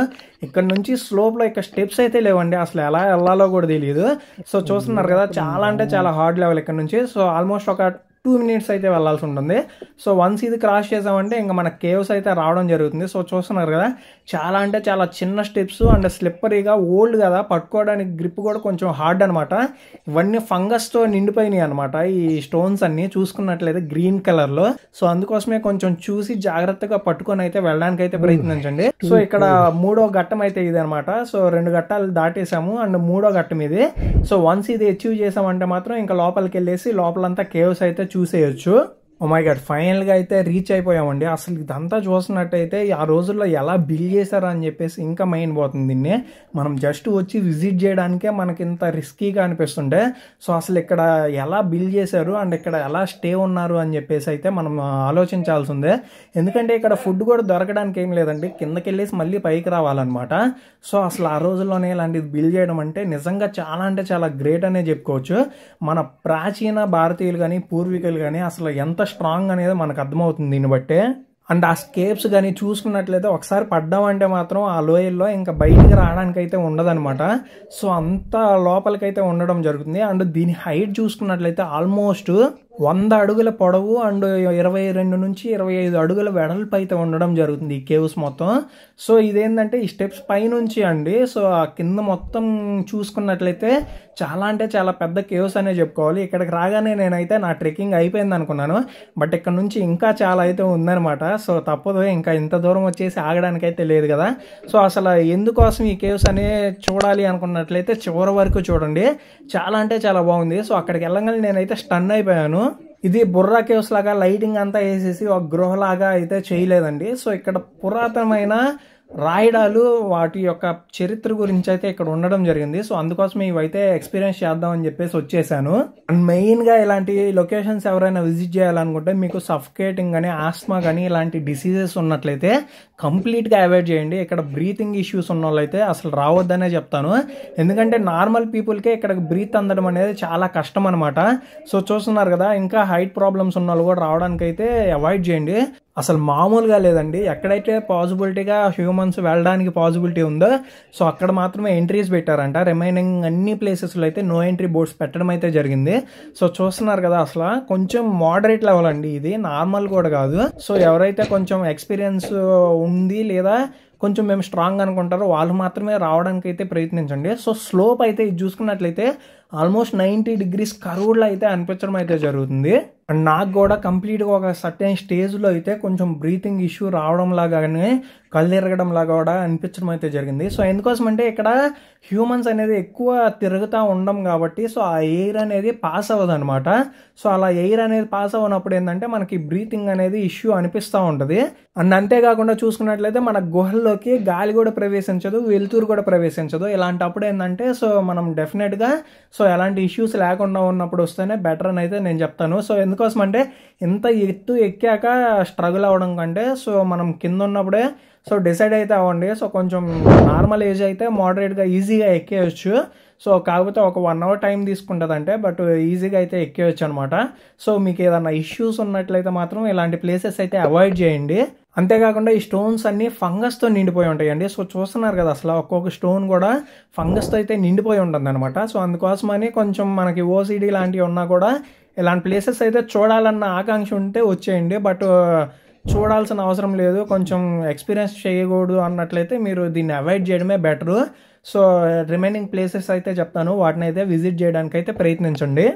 ఇక్కడ నుంచి స్లోప్లో ఇక్కడ స్టెప్స్ అయితే లేవండి, అసలు ఎలా వెళ్ళాలో కూడా తెలియదు. సో చూస్తున్నారు కదా చాలా అంటే చాలా హార్డ్ లెవెల్ ఇక్కడ నుంచి. సో ఆల్మోస్ట్ ఒక 2 minutes అయితే వెళ్ళాల్సి ఉంటుంది. సో వన్స్ ఇది క్రాస్ చేసామంటే ఇంకా మన కేవ్స్ అయితే రావడం జరుగుతుంది. సో చూస్తున్నారు కదా, చాలా అంటే చాలా చిన్న స్టెప్స్ అండ్ స్లిప్పరీగా, ఓల్డ్ కదా, పట్టుకోవడానికి గ్రిప్ కూడా కొంచెం హార్డ్ అనమాట. ఇవన్నీ ఫంగస్తో నిండిపోయినాయి అనమాట ఈ స్టోన్స్ అన్ని చూసుకున్నట్లయితే గ్రీన్ కలర్లో. సో అందుకోసమే కొంచెం చూసి జాగ్రత్తగా పట్టుకొని అయితే వెళ్ళడానికి అయితే ప్రయత్నించండి. సో ఇక్కడ 3వ ఘట్టం అయితే ఇది అనమాట. సో 2 ఘట్టాలు దాటేసాము అండ్ 3వ ఘట్టం ఇది. సో వన్స్ ఇది అచీవ్ చేసామంటే మాత్రం ఇంకా లోపలికి వెళ్ళేసి లోపలంతా కేవ్స్ అయితే చూసేయచ్చు. ఓ మై గాడ్, ఫైనల్గా అయితే రీచ్ అయిపోయామండి. అసలు ఇదంతా చూసినట్టయితే ఆ రోజుల్లో ఎలా బిల్డ్ చేశారు అని చెప్పేసి ఇంకా మైండ్ పోతుంది. దీన్ని మనం జస్ట్ వచ్చి విజిట్ చేయడానికే మనకి ఇంత రిస్కీగా అనిపిస్తుంటే, సో అసలు ఇక్కడ ఎలా బిల్డ్ చేశారు అండ్ ఇక్కడ ఎలా స్టే ఉన్నారు అని చెప్పేసి అయితే మనం ఆలోచించాల్సిందే. ఎందుకంటే ఇక్కడ ఫుడ్ కూడా దొరకడానికి ఏం లేదండి, కిందకి వెళ్ళేసి మళ్ళీ పైకి రావాలన్నమాట. సో అసలు ఆ రోజుల్లోనే ఇలాంటిది బిల్డ్ చేయడం అంటే నిజంగా చాలా అంటే చాలా గ్రేట్ అనే చెప్పుకోవచ్చు. మన ప్రాచీన భారతీయులు కానీ పూర్వీకులు కానీ అసలు ఎంత స్ట్రాంగ్ అనేది మనకు అర్థమవుతుంది దీన్ని బట్టే. అండ్ ఆ స్కేప్స్ కానీ చూసుకున్నట్లయితే ఒకసారి పడ్డామంటే మాత్రం ఆ లోయల్లో ఇంకా బయటికి రావడానికి అయితే ఉండదన్నమాట. సో అంత లోపలికైతే ఉండడం జరుగుతుంది. అండ్ దీని హైట్ చూసుకున్నట్లయితే ఆల్మోస్ట్ 100 అడుగుల పొడవు అండ్ 22 నుంచి 25 అడుగుల వెడల్పు అయితే ఉండడం జరుగుతుంది ఈ కేవ్స్ మొత్తం. సో ఇదేంటంటే ఈ స్టెప్స్ పైనుంచి అండి, సో ఆ కింద మొత్తం చూసుకున్నట్లయితే చాలా అంటే చాలా పెద్ద కేవ్స్ అనే చెప్పుకోవాలి. ఇక్కడికి రాగానే నేనైతే నా ట్రెక్కింగ్ అయిపోయింది అనుకున్నాను, బట్ ఇక్కడ నుంచి ఇంకా చాలా అయితే ఉందన్నమాట. సో తప్పదు, ఇంకా ఇంత దూరం వచ్చేసి ఆగడానికి అయితే లేదు కదా. సో అసలు ఎందుకోసం ఈ కేవ్స్ అనే చూడాలి అనుకున్నట్లయితే చివరి వరకు చూడండి, చాలా అంటే చాలా బాగుంది. సో అక్కడికి వెళ్ళగానే నేనైతే స్టన్ అయిపోయాను. ఇది బుర్రా కేవ్స్ లాగా లైటింగ్ అంతా వేసేసి ఒక గృహలాగా అయితే చేయలేదండి. సో ఇక్కడ పురాతనమైన రాయడాలు, వాటి యొక్క చరిత్ర గురించి అయితే ఇక్కడ ఉండడం జరిగింది. సో అందుకోసం ఇవైతే ఎక్స్పీరియన్స్ చేద్దామని చెప్పేసి వచ్చేసాను. అండ్ మెయిన్గా ఇలాంటి లొకేషన్స్ ఎవరైనా విజిట్ చేయాలనుకుంటే మీకు సఫకేటింగ్ కానీ ఆస్మా కానీ ఇలాంటి డిసీజెస్ ఉన్నట్లయితే కంప్లీట్గా అవాయిడ్ చేయండి. ఇక్కడ బ్రీతింగ్ ఇష్యూస్ ఉన్న వాళ్ళైతే అసలు రావద్దనే చెప్తాను. ఎందుకంటే నార్మల్ పీపుల్కే ఇక్కడ బ్రీత్ అందడం అనేది చాలా కష్టం అనమాట. సో చూస్తున్నారు కదా, ఇంకా హైట్ ప్రాబ్లమ్స్ ఉన్న వాళ్ళు కూడా రావడానికి అయితే అవాయిడ్ చేయండి. అసలు మామూలుగా లేదండి. ఎక్కడైతే పాసిబిలిటీగా హ్యూమన్స్ వెళ్ళడానికి పాసిబిలిటీ ఉందో సో అక్కడ మాత్రమే ఎంట్రీస్ పెట్టారంట. రిమైనింగ్ అన్ని ప్లేసెస్లో అయితే నో ఎంట్రీ బోర్డ్స్ పెట్టడం అయితే జరిగింది. సో చూస్తున్నారు కదా, అసలు కొంచెం మోడరేట్ లెవెల్ అండి, ఇది నార్మల్ కూడా కాదు. సో ఎవరైతే కొంచెం ఎక్స్పీరియన్స్ ఉంది లేదా కొంచెం మేము స్ట్రాంగ్ అనుకుంటారో వాళ్ళు మాత్రమే రావడానికి అయితే ప్రయత్నించండి. సో స్లోప్ అయితే ఇది చూసుకున్నట్లయితే ఆల్మోస్ట్ 90 degrees కర్వ్డ్లో అయితే అనిపించడం అయితే జరుగుతుంది. అండ్ నాకు కూడా కంప్లీట్గా ఒక సర్టెన్ స్టేజ్లో అయితే కొంచెం బ్రీతింగ్ ఇష్యూ రావడం లాగానే, కళ్ళు తిరగడం లాగా కూడా అనిపించడం అయితే జరిగింది. సో ఎందుకోసం అంటే ఇక్కడ హ్యూమన్స్ అనేది ఎక్కువ తిరుగుతూ ఉండం కాబట్టి సో ఆ ఎయిర్ అనేది పాస్ అవ్వదు అనమాట. సో అలా ఎయిర్ అనేది పాస్ అవ్వనప్పుడు ఏంటంటే మనకి బ్రీతింగ్ అనేది ఇష్యూ అనిపిస్తూ ఉంటుంది. అండ్ అంతేకాకుండా చూసుకున్నట్లయితే మన గుహల్లోకి గాలి కూడా ప్రవేశించదు, వెలుతురు కూడా ప్రవేశించదు. ఇలాంటప్పుడు ఏంటంటే సో మనం డెఫినెట్గా సో ఎలాంటి ఇష్యూస్ లేకుండా ఉన్నప్పుడు వస్తేనే బెటర్ అని అయితే నేను చెప్తాను. సో ఎందుకోసం అంటే ఇంత ఎత్తు ఎక్కాక స్ట్రగుల్ అవ్వడం కంటే సో మనం కింద ఉన్నప్పుడే సో డిసైడ్ అయితే అవ్వండి. సో కొంచెం నార్మల్ ఏజ్ అయితే మోడరేట్గా ఈజీగా ఎక్కేయచ్చు. సో కాకపోతే ఒక 1 hour టైం తీసుకుంటుందంటే, బట్ ఈజీగా అయితే ఎక్కేయచ్చు అనమాట. సో మీకు ఏదన్నా ఇష్యూస్ ఉన్నట్లయితే మాత్రం ఇలాంటి ప్లేసెస్ అయితే అవాయిడ్ చేయండి. అంతేకాకుండా ఈ స్టోన్స్ అన్ని ఫంగస్తో నిండిపోయి ఉంటాయండి. సో చూస్తున్నారు కదా, అసలు ఒక్కొక్క స్టోన్ కూడా ఫంగస్తో అయితే నిండిపోయి ఉంటుంది అనమాట. సో అందుకోసమని కొంచెం మనకి ఓసిడి లాంటివి ఉన్నా కూడా ఇలాంటి ప్లేసెస్ అయితే చూడాలన్న ఆకాంక్ష ఉంటే వచ్చేయండి. బట్ చూడాల్సిన అవసరం లేదు, కొంచెం ఎక్స్పీరియన్స్ చేయకూడదు అన్నట్లయితే మీరు దీన్ని అవాయిడ్ చేయడమే బెటరు. సో రిమైనింగ్ ప్లేసెస్ అయితే చెప్తాను, వాటిని అయితే విజిట్ చేయడానికి అయితే ప్రయత్నించండి.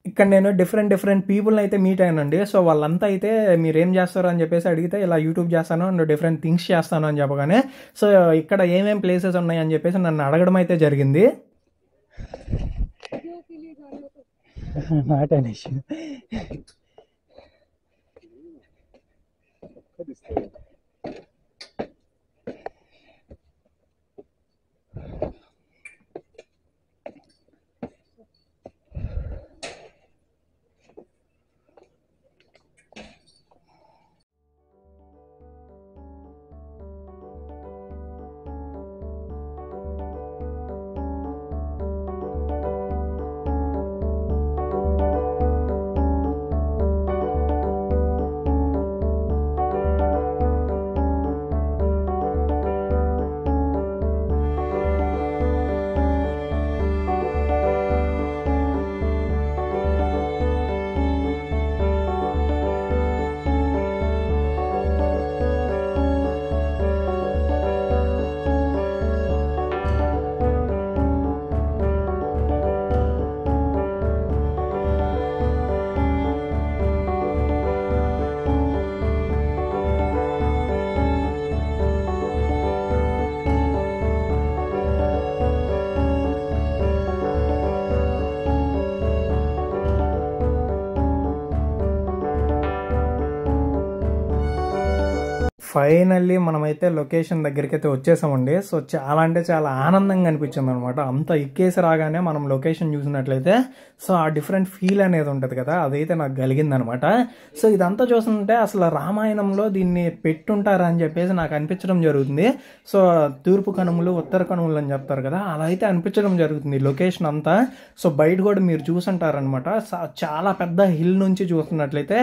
ఇక్కడ నేను డిఫరెంట్ పీపుల్ని అయితే మీట్ అయ్యానండి. సో వాళ్ళంతా అయితే మీరు ఏం చేస్తారు అని చెప్పేసి అడిగితే ఇలా యూట్యూబ్ చేస్తాను అండ్ డిఫరెంట్ థింగ్స్ చేస్తాను అని చెప్పగానే సో ఇక్కడ ఏమేమి ప్లేసెస్ ఉన్నాయి అని చెప్పేసి నన్ను అడగడం అయితే జరిగింది. Not an issue. ఫైనల్లీ మనమైతే లొకేషన్ దగ్గరికి అయితే వచ్చేసామండి. సో చాలా అంటే చాలా ఆనందంగా అనిపించింది అనమాట. అంత ఎక్కేసి రాగానే మనం లొకేషన్ చూసినట్లయితే సో ఆ డిఫరెంట్ ఫీల్ అనేది ఉంటుంది కదా, అదైతే నాకు కలిగిందనమాట. సో ఇదంతా చూస్తుంటే అసలు రామాయణంలో దీన్ని పెట్టుంటారా అని చెప్పేసి నాకు అనిపించడం జరుగుతుంది. సో తూర్పు కనుమలు ఉత్తర కనుమలు అని చెప్తారు కదా, అలా అయితే అనిపించడం జరుగుతుంది లొకేషన్ అంతా. సో బయట కూడా మీరు చూసుంటారనమాట. చాలా పెద్ద హిల్ నుంచి చూస్తున్నట్లయితే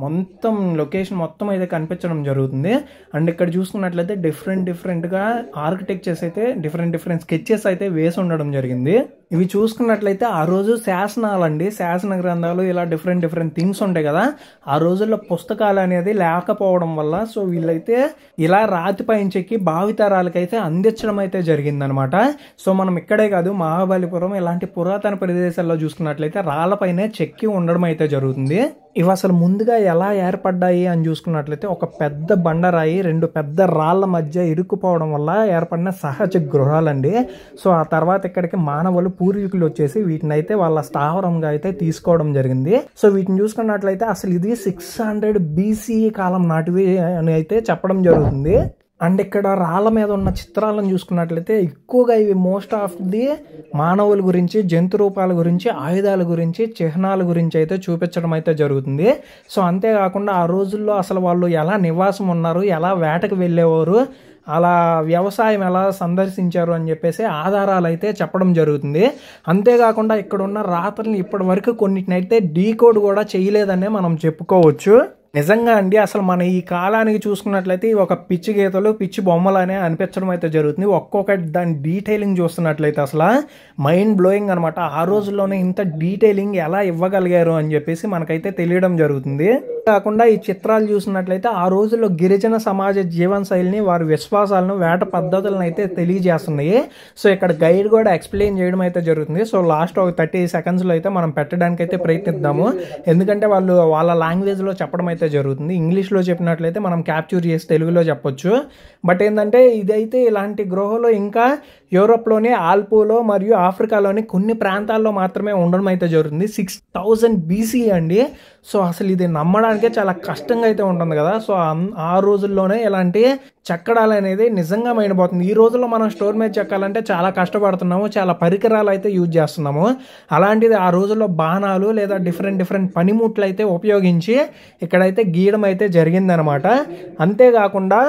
మొత్తం లొకేషన్ మొత్తం అయితే కనిపించడం జరుగుతుంది. అండ్ ఇక్కడ చూసుకున్నట్లయితే డిఫరెంట్గా ఆర్కిటెక్చర్స్ అయితే డిఫరెంట్ స్కెచెస్ అయితే వేసి ఉండడం జరిగింది. ఇవి చూసుకున్నట్లయితే ఆ రోజు శాసనాలండి, శాసన గ్రంథాలు, ఇలా డిఫరెంట్ థింగ్స్ ఉంటాయి కదా, ఆ రోజుల్లో పుస్తకాలు అనేది లేకపోవడం వల్ల సో వీళ్ళైతే ఇలా రాతిపైన చెక్కి భావితరాలకైతే అందించడం అయితే జరిగిందనమాట. సో మనం ఇక్కడే కాదు, మహాబలిపురం ఇలాంటి పురాతన ప్రదేశాల్లో చూసుకున్నట్లయితే రాళ్లపైనే చెక్కి ఉండడం అయితే జరుగుతుంది. ఇవి అసలు ముందుగా ఎలా ఏర్పడ్డాయి అని చూసుకున్నట్లయితే ఒక పెద్ద బండరాయి 2 పెద్ద రాళ్ల మధ్య ఇరుక్కుపోవడం వల్ల ఏర్పడిన సహజ గృహాలండి. సో ఆ తర్వాత ఇక్కడికి మానవులు పూర్వీకులు వచ్చేసి వీటిని అయితే వాళ్ళ స్థావరంగా అయితే తీసుకోవడం జరిగింది. సో వీటిని చూసుకున్నట్లయితే అసలు ఇది 600 BCE కాలం నాటివి అని అయితే చెప్పడం జరుగుతుంది. అండ్ ఇక్కడ రాళ్ళ మీద ఉన్న చిత్రాలను చూసుకున్నట్లయితే ఎక్కువగా ఇవి మోస్ట్ ఆఫ్ ది మానవుల గురించి, జంతు రూపాల గురించి, ఆయుధాల గురించి, చిహ్నాల గురించి అయితే చూపించడం అయితే జరుగుతుంది. సో అంతేకాకుండా ఆ రోజుల్లో అసలు వాళ్ళు ఎలా నివాసం ఉన్నారు, ఎలా వేటకు వెళ్ళేవారు, అలా వ్యవసాయం ఎలా సందర్శించారు అని చెప్పేసి ఆధారాలు అయితే చెప్పడం జరుగుతుంది. అంతేకాకుండా ఇక్కడ ఉన్న రాతల్ని ఇప్పటి వరకు కొన్నిటినైతే డీకోడ్ కూడా చేయలేదనే మనం చెప్పుకోవచ్చు. నిజంగా అండి అసలు మన ఈ కాలానికి చూసుకున్నట్లయితే ఒక పిచ్చి గీతలు, పిచ్చి బొమ్మలు అనే అనిపించడం అయితే జరుగుతుంది. ఒక్కొక్కటి దాని డీటెయిలింగ్ చూస్తున్నట్లయితే అసలు మైండ్ బ్లోయింగ్ అనమాట. ఆ రోజుల్లోనే ఇంత డీటెయిలింగ్ ఎలా ఇవ్వగలిగారు అని చెప్పేసి మనకైతే తెలియడం జరుగుతుంది. కాకుండా ఈ చిత్రాలు చూసినట్లయితే ఆ రోజుల్లో గిరిజన సమాజ జీవన శైలిని, వారి విశ్వాసాలను, వేట పద్ధతులను అయితే తెలియజేస్తున్నాయి. సో ఇక్కడ గైడ్ కూడా ఎక్స్ప్లెయిన్ చేయడం అయితే జరుగుతుంది. సో లాస్ట్ ఒక 30 secondsలో అయితే మనం పెట్టడానికి అయితే ప్రయత్నిద్దాము. ఎందుకంటే వాళ్ళు వాళ్ళ లాంగ్వేజ్లో చెప్పడం అయితే జరుగుతుంది. ఇంగ్లీష్లో చెప్పినట్లయితే మనం క్యాప్చర్ చేసి తెలుగులో చెప్పొచ్చు. బట్ ఏంటంటే ఇదైతే ఇలాంటి గృహలు ఇంకా యూరోప్లోని, ఆల్పోలో మరియు ఆఫ్రికాలోని కొన్ని ప్రాంతాల్లో మాత్రమే ఉండడం అయితే జరుగుతుంది. 6000 BCE అండి. సో అసలు ఇది నమ్మడానికే చాలా కష్టంగా అయితే ఉంటుంది కదా. సో ఆ రోజుల్లోనే ఇలాంటి చెక్కడాలు అనేది నిజంగా మైండిపోతుంది. ఈ రోజుల్లో మనం స్టోర్ మీద చెక్కాలంటే చాలా కష్టపడుతున్నాము, చాలా పరికరాలు అయితే యూజ్ చేస్తున్నాము. అలాంటిది ఆ రోజుల్లో బాణాలు లేదా డిఫరెంట్ పనిముట్లు అయితే ఉపయోగించి ఇక్కడైతే గీయడం అయితే జరిగిందనమాట. అంతేకాకుండా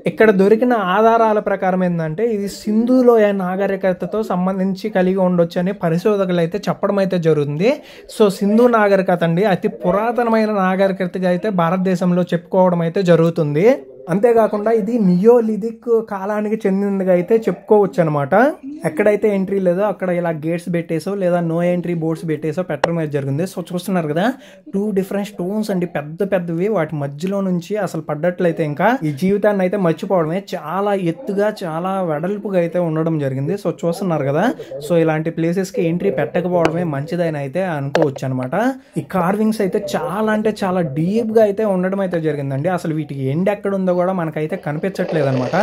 ఇక్కడ దొరికిన ఆధారాల ప్రకారం ఏంటంటే ఇది సింధులోయ నాగరికతతో సంబంధించి కలిగి ఉండొచ్చు అని పరిశోధకులు అయితే చెప్పడం అయితే జరుగుతుంది. సో సింధు నాగరికత అండి అతి పురాతనమైన నాగరికతగా అయితే భారతదేశంలో చెప్పుకోవడం అయితే జరుగుతుంది. అంతేకాకుండా ఇది నియోలిథిక్ కాలానికి చెందినదిగా అయితే చెప్పుకోవచ్చు అనమాట. ఎక్కడైతే ఎంట్రీ లేదో అక్కడ ఇలా గేట్స్ పెట్టేసో లేదా నో ఎంట్రీ బోర్డ్స్ పెట్టేసో పెట్టడం అయితే జరిగింది. సో చూస్తున్నారు కదా 2 different స్టోన్స్ అండి, పెద్దవి. వాటి మధ్యలో నుంచి అసలు పడ్డట్లయితే ఇంకా ఈ జీవితాన్ని అయితే మర్చిపోవడమే. చాలా ఎత్తుగా, చాలా వెడల్పుగా అయితే ఉండడం జరిగింది. సో చూస్తున్నారు కదా. సో ఇలాంటి ప్లేసెస్కి ఎంట్రీ పెట్టకపోవడమే మంచిదని అయితే అనుకోవచ్చు అనమాట. ఈ కార్వింగ్స్ అయితే చాలా అంటే చాలా డీప్గా అయితే ఉండడం అయితే జరిగిందండి. అసలు వీటికి ఎండ్ ఎక్కడ ఉందో కూడా మనకైతే కనిపించట్లేదు అనమాట.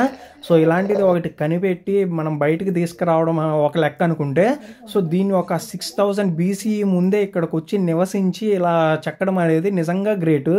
సో ఇలాంటిది ఒకటి కనిపెట్టి మనం బయటికి తీసుకురావడం ఒక లెక్క అనుకుంటే, సో దీన్ని ఒక 6000 BCE ముందే ఇక్కడికి వచ్చి నివసించి ఇలా చెక్కడం అనేది నిజంగా great.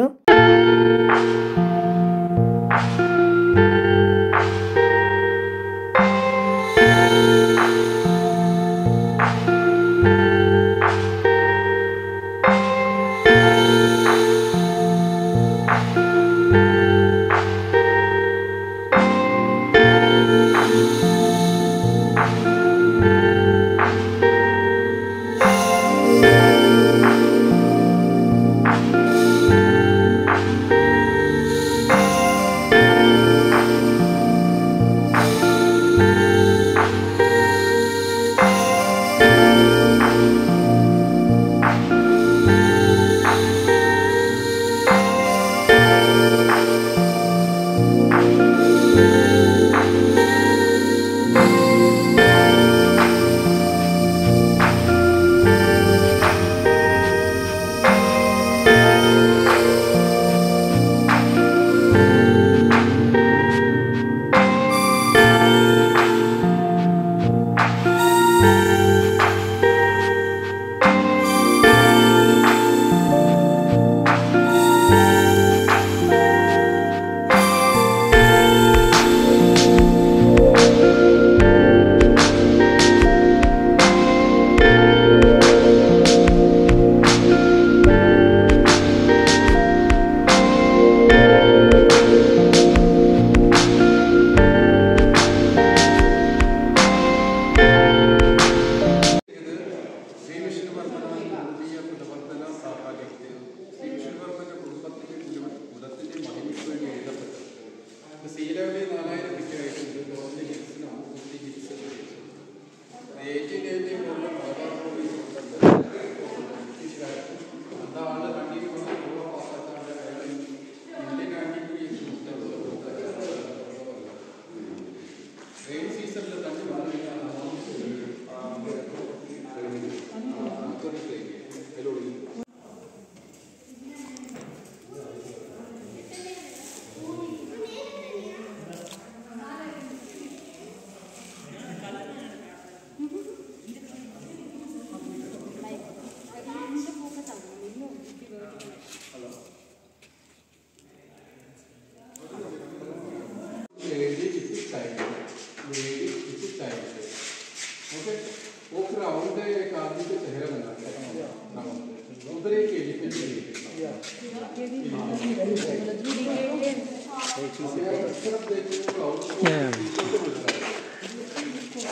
Yeah.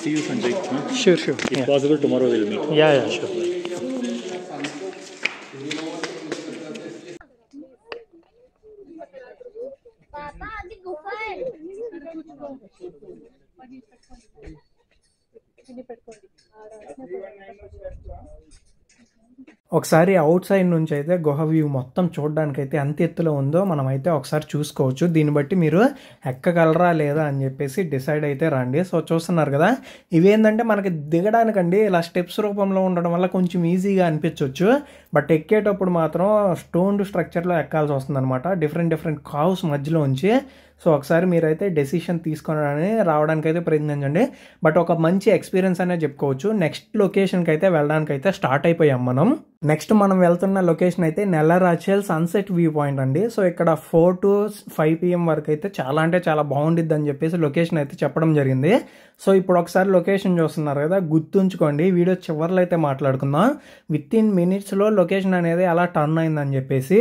See you, Sanjay. Huh? Sure. If Yeah. possible, tomorrow we'll meet. Yeah, sure. पापा आधी गुफा है ఒకసారి అవుట్ సైడ్ నుంచి అయితే గుహ వ్యూ మొత్తం చూడడానికి అయితే ఎంత ఎత్తులో ఉందో మనం అయితే ఒకసారి చూసుకోవచ్చు. దీన్ని బట్టి మీరు ఎక్కగలరా లేదా అని చెప్పేసి డిసైడ్ అయితే రండి. సో చూస్తున్నారు కదా, ఇవేంటంటే మనకి దిగడానికండి ఇలా స్టెప్స్ రూపంలో ఉండడం వల్ల కొంచెం ఈజీగా అనిపించవచ్చు. బట్ ఎక్కేటప్పుడు మాత్రం స్టోన్ స్ట్రక్చర్లో ఎక్కాల్సి వస్తుంది అనమాట, డిఫరెంట్ కావ్స్ మధ్యలో ఉంచి. సో ఒకసారి మీరైతే డెసిషన్ తీసుకొని రావడానికి అయితే ప్రయత్నించండి. బట్ ఒక మంచి ఎక్స్పీరియన్స్ అనేది చెప్పుకోవచ్చు. నెక్స్ట్ లొకేషన్కి అయితే వెళ్ళడానికి అయితే స్టార్ట్ అయిపోయాం మనం. నెక్స్ట్ మనం వెళ్తున్న లొకేషన్ అయితే నెల్లరాచెల్ సన్సెట్ వ్యూ పాయింట్ అండి. సో ఇక్కడ 4 to 5 PM వరకు అయితే చాలా బాగుండిద్ది అని చెప్పేసి లొకేషన్ అయితే చెప్పడం జరిగింది. సో ఇప్పుడు ఒకసారి లొకేషన్ చూస్తున్నారు కదా, గుర్తుంచుకోండి. వీడియో చివరిలో అయితే మాట్లాడుకుందాం. విత్ ఇన్ మినిట్స్లో లొకేషన్ అనేది అలా టర్న్ అయిందని చెప్పేసి.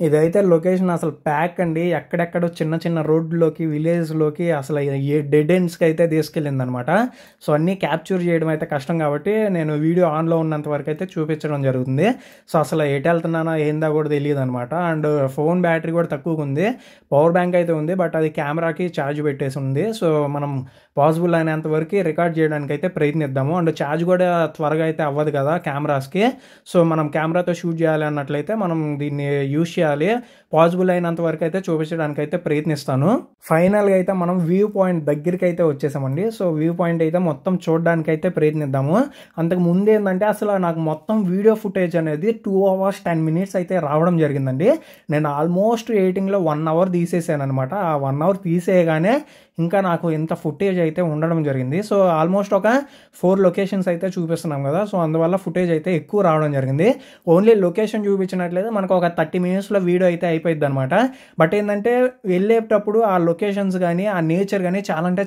ఇదైతే లొకేషన్ అసలు ప్యాక్ అండి. ఎక్కడెక్కడో చిన్న రోడ్లోకి, విలేజ్లోకి, అసలు ఏ డెడ్ ఎండ్స్కి అయితే తీసుకెళ్ళింది అనమాట. సో అన్నీ క్యాప్చర్ చేయడం అయితే కష్టం కాబట్టి నేను వీడియో ఆన్లో ఉన్నంత వరకు అయితే చూపించడం జరుగుతుంది. సో అసలు ఎటు వెళ్తున్నానో ఏందా కూడా తెలియదు అనమాట. అండ్ ఫోన్ బ్యాటరీ కూడా తక్కువగా ఉంది. పవర్ బ్యాంక్ అయితే ఉంది, బట్ అది కెమెరాకి ఛార్జ్ పెట్టేసి ఉంది. సో మనం పాసిబుల్ అయినంత వరకు రికార్డ్ చేయడానికి అయితే ప్రయత్నిద్దాము. అండ్ ఛార్జ్ కూడా త్వరగా అయితే అవ్వదు కదా కెమెరాస్కి. సో మనం కెమెరాతో షూట్ చేయాలి అన్నట్లయితే మనం దీన్ని యూజ్ చేయాలి. పాసిబుల్ అయినంత వరకు అయితే చూపించడానికి అయితే ప్రయత్నిస్తాను. ఫైనల్గా అయితే మనం వ్యూ పాయింట్ దగ్గరికి అయితే వచ్చేసామండి. సో వ్యూ పాయింట్ అయితే మొత్తం చూడడానికి అయితే ప్రయత్నిద్దాము. అంతకు ముందు ఏంటంటే అసలు నాకు మొత్తం వీడియో ఫుటేజ్ అనేది 2 hours 10 minutes అయితే రావడం జరిగిందండి. నేను ఆల్మోస్ట్ ఎడిటింగ్లో 1 hour తీసేసాను అనమాట. ఆ 1 hour తీసేయగానే ఇంకా నాకు ఇంత ఫుటేజ్ అయితే ఉండడం జరిగింది. సో ఆల్మోస్ట్ ఒక 4 లొకేషన్స్ అయితే చూపిస్తున్నాం కదా. సో అందువల్ల ఫుటేజ్ అయితే ఎక్కువ రావడం జరిగింది. ఓన్లీ లొకేషన్ చూపించినట్లయితే మనకు ఒక 30 minutesలో వీడియో అయితే అయిపోయింది అనమాట. బట్ ఏంటంటే వెళ్ళేటప్పుడు ఆ లొకేషన్స్ కానీ ఆ నేచర్ కానీ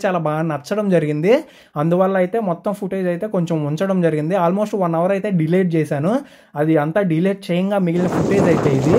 చాలా బాగా నచ్చడం జరిగింది. అందువల్ల అయితే మొత్తం ఫుటేజ్ అయితే కొంచెం ఉంచడం జరిగింది. ఆల్మోస్ట్ 1 hour అయితే డిలీట్ చేశాను. అది అంతా డిలీట్ చేయంగా మిగిలిన ఫుటేజ్ అయితే ఇది.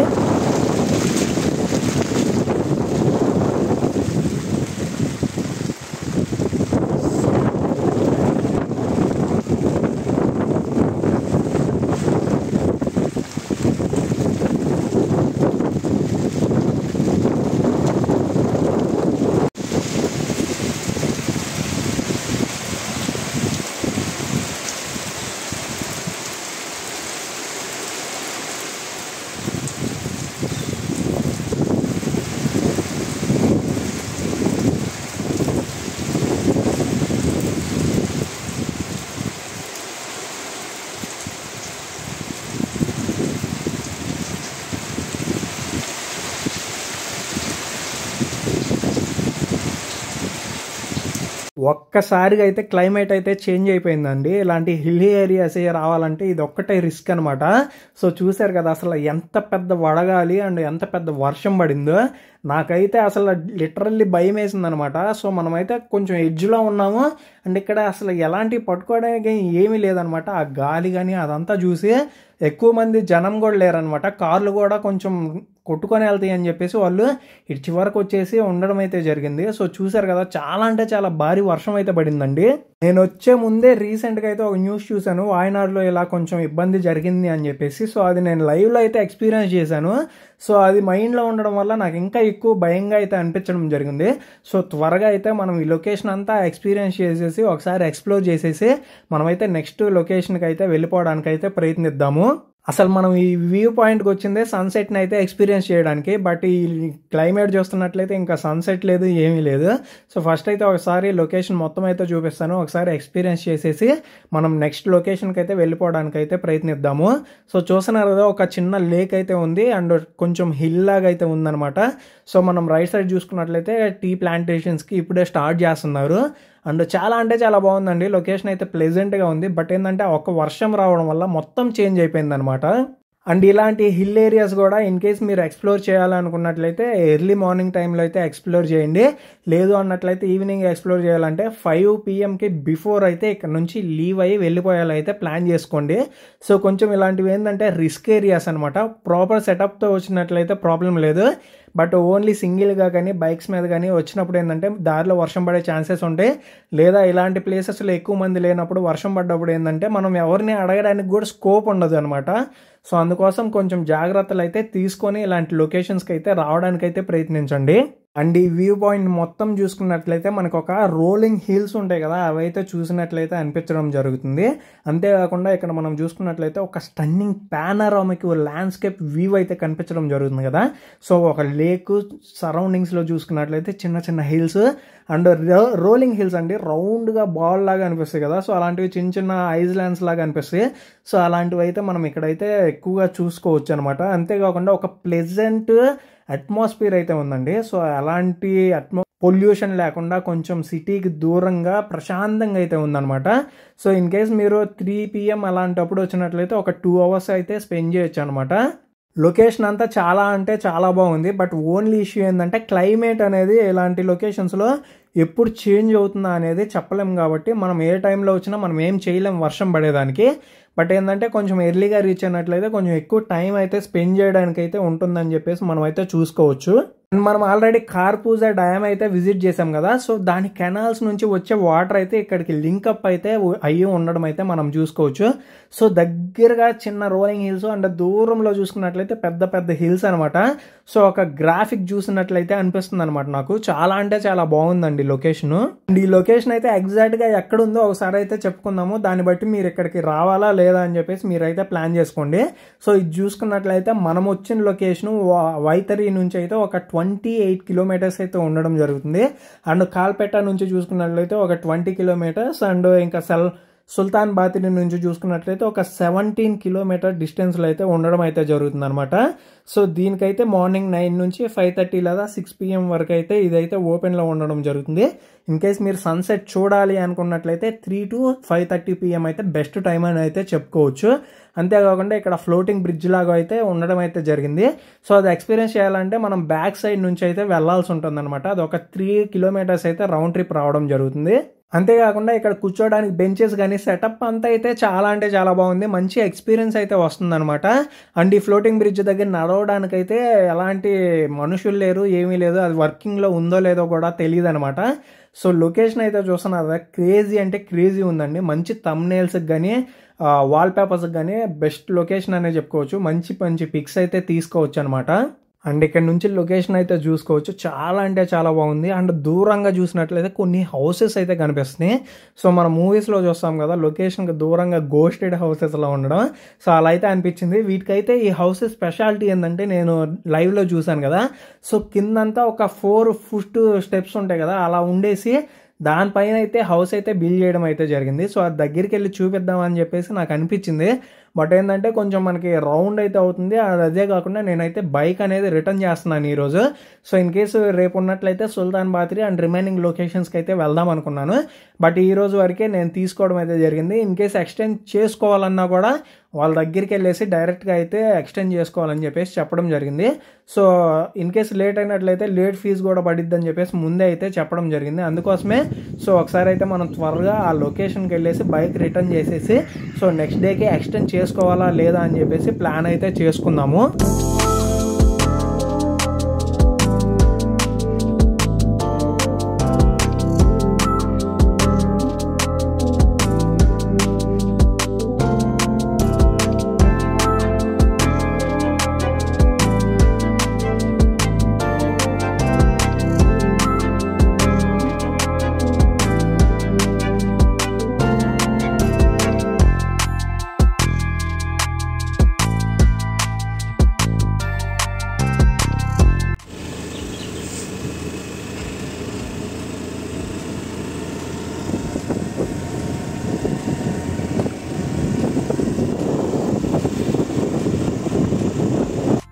ఒక్కసారిగా అయితే క్లైమేట్ అయితే చేంజ్ అయిపోయిందండి. ఇలాంటి హిల్ ఏరియాస్ రావాలంటే ఇది ఒక్కటే రిస్క్ అనమాట. సో చూసారు కదా అసలు ఎంత పెద్ద వడగాలి అండ్ ఎంత పెద్ద వర్షం పడిందో. నాకైతే అసలు లిటరల్లీ భయం వేసింది అనమాట. సో మనమైతే కొంచెం ఎడ్జ్లో ఉన్నాము అండ్ ఇక్కడ అసలు ఎలాంటి పట్టుకోవడానికి ఏమీ లేదనమాట. ఆ గాలి కానీ అదంతా చూసి ఎక్కువ మంది జనం కూడా లేరనమాట. కార్లు కూడా కొంచెం కొట్టుకొని వెళ్తాయి అని చెప్పేసి వాళ్ళు ఇటు చివరకు వచ్చేసి ఉండడం అయితే జరిగింది. సో చూసారు కదా చాలా అంటే చాలా భారీ వర్షం అయితే పడిందండి. నేను వచ్చే ముందే రీసెంట్గా అయితే ఒక న్యూస్ చూశాను, వాయనాడులో ఇలా కొంచెం ఇబ్బంది జరిగింది అని చెప్పేసి. సో అది నేను లైవ్లో అయితే ఎక్స్పీరియన్స్ చేశాను. సో అది మైండ్లో ఉండడం వల్ల నాకు ఇంకా ఎక్కువ భయంగా అయితే అనిపించడం జరిగింది. సో త్వరగా అయితే మనం ఈ లొకేషన్ అంతా ఎక్స్పీరియన్స్ చేసేసి ఒకసారి ఎక్స్ప్లోర్ చేసేసి మనమైతే నెక్స్ట్ లొకేషన్కి అయితే వెళ్ళిపోవడానికి అయితే ప్రయత్నిద్దాము. అసలు మనం ఈ వ్యూ పాయింట్కి వచ్చిందే సన్సెట్ని అయితే ఎక్స్పీరియన్స్ చేయడానికి. బట్ ఈ క్లైమేట్ చూస్తున్నట్లయితే ఇంకా సన్సెట్ లేదు, ఏమీ లేదు. సో ఫస్ట్ అయితే ఒకసారి లొకేషన్ మొత్తం అయితే చూపిస్తాను, ఒకసారి ఎక్స్పీరియన్స్ చేసేసి మనం నెక్స్ట్ లొకేషన్కి అయితే వెళ్ళిపోవడానికి అయితే ప్రయత్నిద్దాము. సో చూస్తున్నారు కదా ఒక చిన్న లేక్ అయితే ఉంది అండ్ కొంచెం హిల్ లాగా అయితే ఉందన్నమాట. సో మనం రైట్ సైడ్ చూసుకున్నట్లయితే టీ ప్లాంటేషన్స్కి ఇప్పుడే స్టార్ట్ చేస్తున్నారు అండ్ చాలా అంటే చాలా బాగుందండి. లొకేషన్ అయితే ప్లెజెంట్గా ఉంది. బట్ ఏంటంటే ఒక వర్షం రావడం వల్ల మొత్తం చేంజ్ అయిపోయింది అనమాట. అండ్ ఇలాంటి హిల్ ఏరియాస్ కూడా ఇన్ కేస్ మీరు ఎక్స్ప్లోర్ చేయాలనుకున్నట్లయితే ఎర్లీ మార్నింగ్ టైంలో అయితే ఎక్స్ప్లోర్ చేయండి. లేదు అన్నట్లయితే ఈవినింగ్ ఎక్స్ప్లోర్ చేయాలంటే 5 PM బిఫోర్ అయితే ఇక్కడ నుంచి లీవ్ అయ్యి వెళ్ళిపోయేలా అయితే ప్లాన్ చేసుకోండి. సో కొంచెం ఇలాంటివి ఏంటంటే రిస్క్ ఏరియాస్ అనమాట. ప్రాపర్ సెటప్తో వచ్చినట్లయితే ప్రాబ్లం లేదు. బట్ ఓన్లీ సింగిల్గా కానీ బైక్స్ మీద కానీ వచ్చినప్పుడు ఏంటంటే దారిలో వర్షం పడే ఛాన్సెస్ ఉంటాయి. లేదా ఇలాంటి ప్లేసెస్లో ఎక్కువ మంది లేనప్పుడు వర్షం పడ్డప్పుడు ఏంటంటే మనం ఎవరిని అడగడానికి కూడా స్కోప్ ఉండదు అనమాట. సో అందుకోసం కొంచెం జాగ్రత్తలు అయితే తీసుకొని ఇలాంటి లొకేషన్స్కి అయితే రావడానికి అయితే ప్రయత్నించండి. అండ్ ఈ వ్యూ పాయింట్ మొత్తం చూసుకున్నట్లయితే మనకు ఒక రోలింగ్ హిల్స్ ఉంటాయి కదా, అవైతే చూసినట్లయితే అనిపించడం జరుగుతుంది. అంతేకాకుండా ఇక్కడ మనం చూసుకున్నట్లయితే ఒక స్టన్నింగ్ పానరామిక్ ల్యాండ్స్కేప్ వ్యూ అయితే కనిపించడం జరుగుతుంది కదా. సో ఒక లేక్ సరౌండింగ్స్లో చూసుకున్నట్లయితే చిన్న చిన్న హిల్స్ అండ్ రోలింగ్ హిల్స్ అండి, రౌండ్గా బాల్ లాగా అనిపిస్తాయి కదా. సో అలాంటివి చిన్న చిన్న ఐస్లాండ్స్ లాగా అనిపిస్తాయి. సో అలాంటివి అయితే మనం ఇక్కడైతే ఎక్కువగా చూసుకోవచ్చు అనమాట. అంతేకాకుండా ఒక ప్లెజెంట్ అట్మాస్ఫియర్ అయితే ఉందండి. సో అలాంటి పొల్యూషన్ లేకుండా కొంచెం సిటీకి దూరంగా ప్రశాంతంగా అయితే ఉందన్నమాట. సో ఇన్ కేస్ మీరు 3 PM అలాంటప్పుడు వచ్చినట్లయితే ఒక 2 hours అయితే స్పెండ్ చేయొచ్చు అనమాట. లొకేషన్ అంతా చాలా అంటే చాలా బాగుంది. బట్ ఓన్లీ ఇష్యూ ఏంటంటే క్లైమేట్ అనేది ఇలాంటి లొకేషన్స్లో ఎప్పుడు చేంజ్ అవుతుందా అనేది చెప్పలేము. కాబట్టి మనం ఏ టైంలో వచ్చినా మనం ఏం చేయలేం వర్షం పడేదానికి. బట్ ఏంటంటే కొంచెం ఎర్లీగా రీచ్ అయినట్లయితే కొంచెం ఎక్కువ టైం అయితే స్పెండ్ చేయడానికి అయితే ఉంటుందని చెప్పేసి మనం అయితే చూసుకోవచ్చు. మనం ఆల్రెడీ కార్పూజా డ్యామ్ అయితే విజిట్ చేసాం కదా. సో దాని కెనాల్స్ నుంచి వచ్చే వాటర్ అయితే ఇక్కడికి లింకప్ అయితే అయ్యి ఉండడం అయితే మనం చూసుకోవచ్చు. సో దగ్గరగా చిన్న రోలింగ్ హిల్స్ అండ్ దూరంలో చూసుకున్నట్లయితే పెద్ద పెద్ద హిల్స్ అనమాట. సో ఒక గ్రాఫిక్ చూసినట్లయితే అనిపిస్తుంది అనమాట నాకు. చాలా అంటే చాలా బాగుందండి లొకేషన్. అండ్ ఈ లొకేషన్ అయితే ఎగ్జాక్ట్ గా ఎక్కడ ఉందో ఒకసారి అయితే చెప్పుకుందాము. దాన్ని బట్టి మీరు ఇక్కడికి రావాలా లేదా అని చెప్పేసి మీరైతే ప్లాన్ చేసుకోండి. సో ఇది చూసుకున్నట్లయితే మనం వచ్చిన లొకేషన్ వైతరి నుంచి అయితే ఒక 28 kilometers అయితే ఉండడం జరుగుతుంది. అండ్ కాల్పెట్టా నుంచి చూసుకున్నట్లయితే ఒక 20 kilometers అండ్ ఇంకా సుల్తాన్ బాతిని నుంచి చూసుకున్నట్లయితే ఒక 17 kilometer డిస్టెన్స్లో అయితే ఉండడం అయితే జరుగుతుంది అనమాట. సో దీనికైతే మార్నింగ్ 9 నుంచి 5:30 లేదా 6 PM వరకు అయితే ఇదైతే ఓపెన్లో ఉండడం జరుగుతుంది. ఇన్ కేస్ మీరు సన్సెట్ చూడాలి అనుకున్నట్లయితే 3 to 5:30 PM అయితే బెస్ట్ టైం అని అయితే చెప్పుకోవచ్చు. అంతేకాకుండా ఇక్కడ ఫ్లోటింగ్ బ్రిడ్జ్ లాగా అయితే ఉండడం అయితే జరిగింది. సో అది ఎక్స్పీరియన్స్ చేయాలంటే మనం బ్యాక్ సైడ్ నుంచి అయితే వెళ్లాల్సి ఉంటుంది అనమాట. అది ఒక 3 kilometers అయితే రౌండ్ ట్రిప్ రావడం జరుగుతుంది. అంతేకాకుండా ఇక్కడ కూర్చోడానికి బెంచెస్ కానీ సెటప్ అంతా అయితే చాలా అంటే చాలా బాగుంది. మంచి ఎక్స్పీరియన్స్ అయితే వస్తుంది అనమాట. అండ్ ఈ ఫ్లోటింగ్ బ్రిడ్జ్ దగ్గర నడవడానికి అయితే ఎలాంటి మనుషులు లేరు, ఏమీ లేదు. అది వర్కింగ్లో ఉందో లేదో కూడా తెలియదు అనమాట. సో లొకేషన్ అయితే చూస్తున్నారు క్రేజీ అంటే క్రేజీ ఉందండి. మంచి థంబ్నెయిల్స్కి కానీ వాల్ పేపర్స్కి కానీ బెస్ట్ లొకేషన్ అనే చెప్పుకోవచ్చు. మంచి మంచి పిక్స్ అయితే తీసుకోవచ్చు అనమాట. అండ్ ఇక్కడ నుంచి లొకేషన్ అయితే చూసుకోవచ్చు. చాలా అంటే చాలా బాగుంది. అండ్ దూరంగా చూసినట్లయితే కొన్ని హౌసెస్ అయితే కనిపిస్తున్నాయి. సో మన మూవీస్లో చూస్తాం కదా లొకేషన్కి దూరంగా గోస్టెడ్ హౌసెస్లో ఉండడం. సో అలా అయితే అనిపించింది. వీటికైతే ఈ హౌసెస్ స్పెషాలిటీ ఏంటంటే నేను లైవ్లో చూశాను కదా. సో కిందంతా ఒక 4 foot steps ఉంటాయి కదా, అలా ఉండేసి దానిపైన అయితే హౌస్ అయితే బిల్డ్ చేయడం అయితే జరిగింది. సో అది దగ్గరికి వెళ్ళి చూపిద్దామని చెప్పేసి నాకు అనిపించింది. బట్ ఏంటంటే కొంచెం మనకి రౌండ్ అయితే అవుతుంది. అదే కాకుండా నేనైతే బైక్ అనేది రిటర్న్ చేస్తున్నాను ఈరోజు. సో ఇన్ కేసు రేపు ఉన్నట్లయితే సుల్తాన్ బాత్రి అండ్ రిమైనింగ్ లొకేషన్స్కి అయితే వెళ్దాం అనుకున్నాను. బట్ ఈ రోజు వరకే నేను తీసుకోవడం అయితే జరిగింది. ఇన్ కేసు ఎక్స్టెండ్ చేసుకోవాలన్నా కూడా వాళ్ళ దగ్గరికి వెళ్ళేసి డైరెక్ట్గా అయితే ఎక్స్టెండ్ చేసుకోవాలని చెప్పేసి చెప్పడం జరిగింది. సో ఇన్ కేసు లేట్ అయినట్లయితే లేట్ ఫీజు కూడా పడిద్ది అని చెప్పేసి ముందే అయితే చెప్పడం జరిగింది. అందుకోసమే సో ఒకసారి అయితే మనం త్వరగా ఆ లొకేషన్కి వెళ్ళేసి బైక్ రిటర్న్ చేసేసి సో నెక్స్ట్ డేకి ఎక్స్టెండ్ చేసుకోవాలా లేదా అని చెప్పేసి ప్లాన్ అయితే చేసుకుందాము.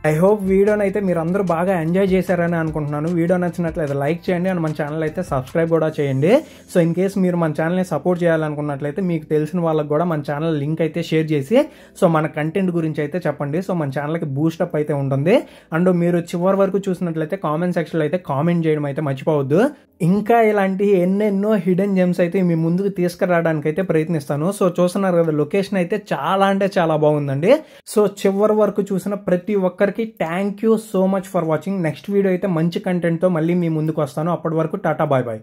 ఐ హోప్ వీడియోని అయితే మీరు అందరూ బాగా ఎంజాయ్ చేశారని అనుకుంటున్నాను. వీడియో నచ్చినట్లయితే లైక్ చేయండి అండ్ మన ఛానల్ అయితే సబ్స్క్రైబ్ కూడా చేయండి. సో ఇన్ కేస్ మీరు మన ఛానల్ని సపోర్ట్ చేయాలనుకున్నట్లయితే మీకు తెలిసిన వాళ్ళకి కూడా మన ఛానల్ లింక్ అయితే షేర్ చేసి సో మన కంటెంట్ గురించి అయితే చెప్పండి. సో మన ఛానల్కి బూస్టప్ అయితే ఉంటుంది. అండ్ మీరు చివరి వరకు చూసినట్లయితే కామెంట్ సెక్షన్లో అయితే కామెంట్ చేయడం అయితే మర్చిపోవద్దు. ఇంకా ఇలాంటి ఎన్నెన్నో హిడెన్ జెమ్స్ అయితే మీ ముందుకు తీసుకురావడానికి అయితే ప్రయత్నిస్తాను. సో చూస్తున్నారు కదా, లొకేషన్ అయితే చాలా అంటే చాలా బాగుందండి. సో చివరి వరకు చూసిన ప్రతి ఒక్కరికి thank you so much for watching. Next video అయితే మంచి కంటెంట్తో మళ్ళీ మీ ముందుకు వస్తాను. అప్పటి వరకు టాటా బాయ్ బాయ్.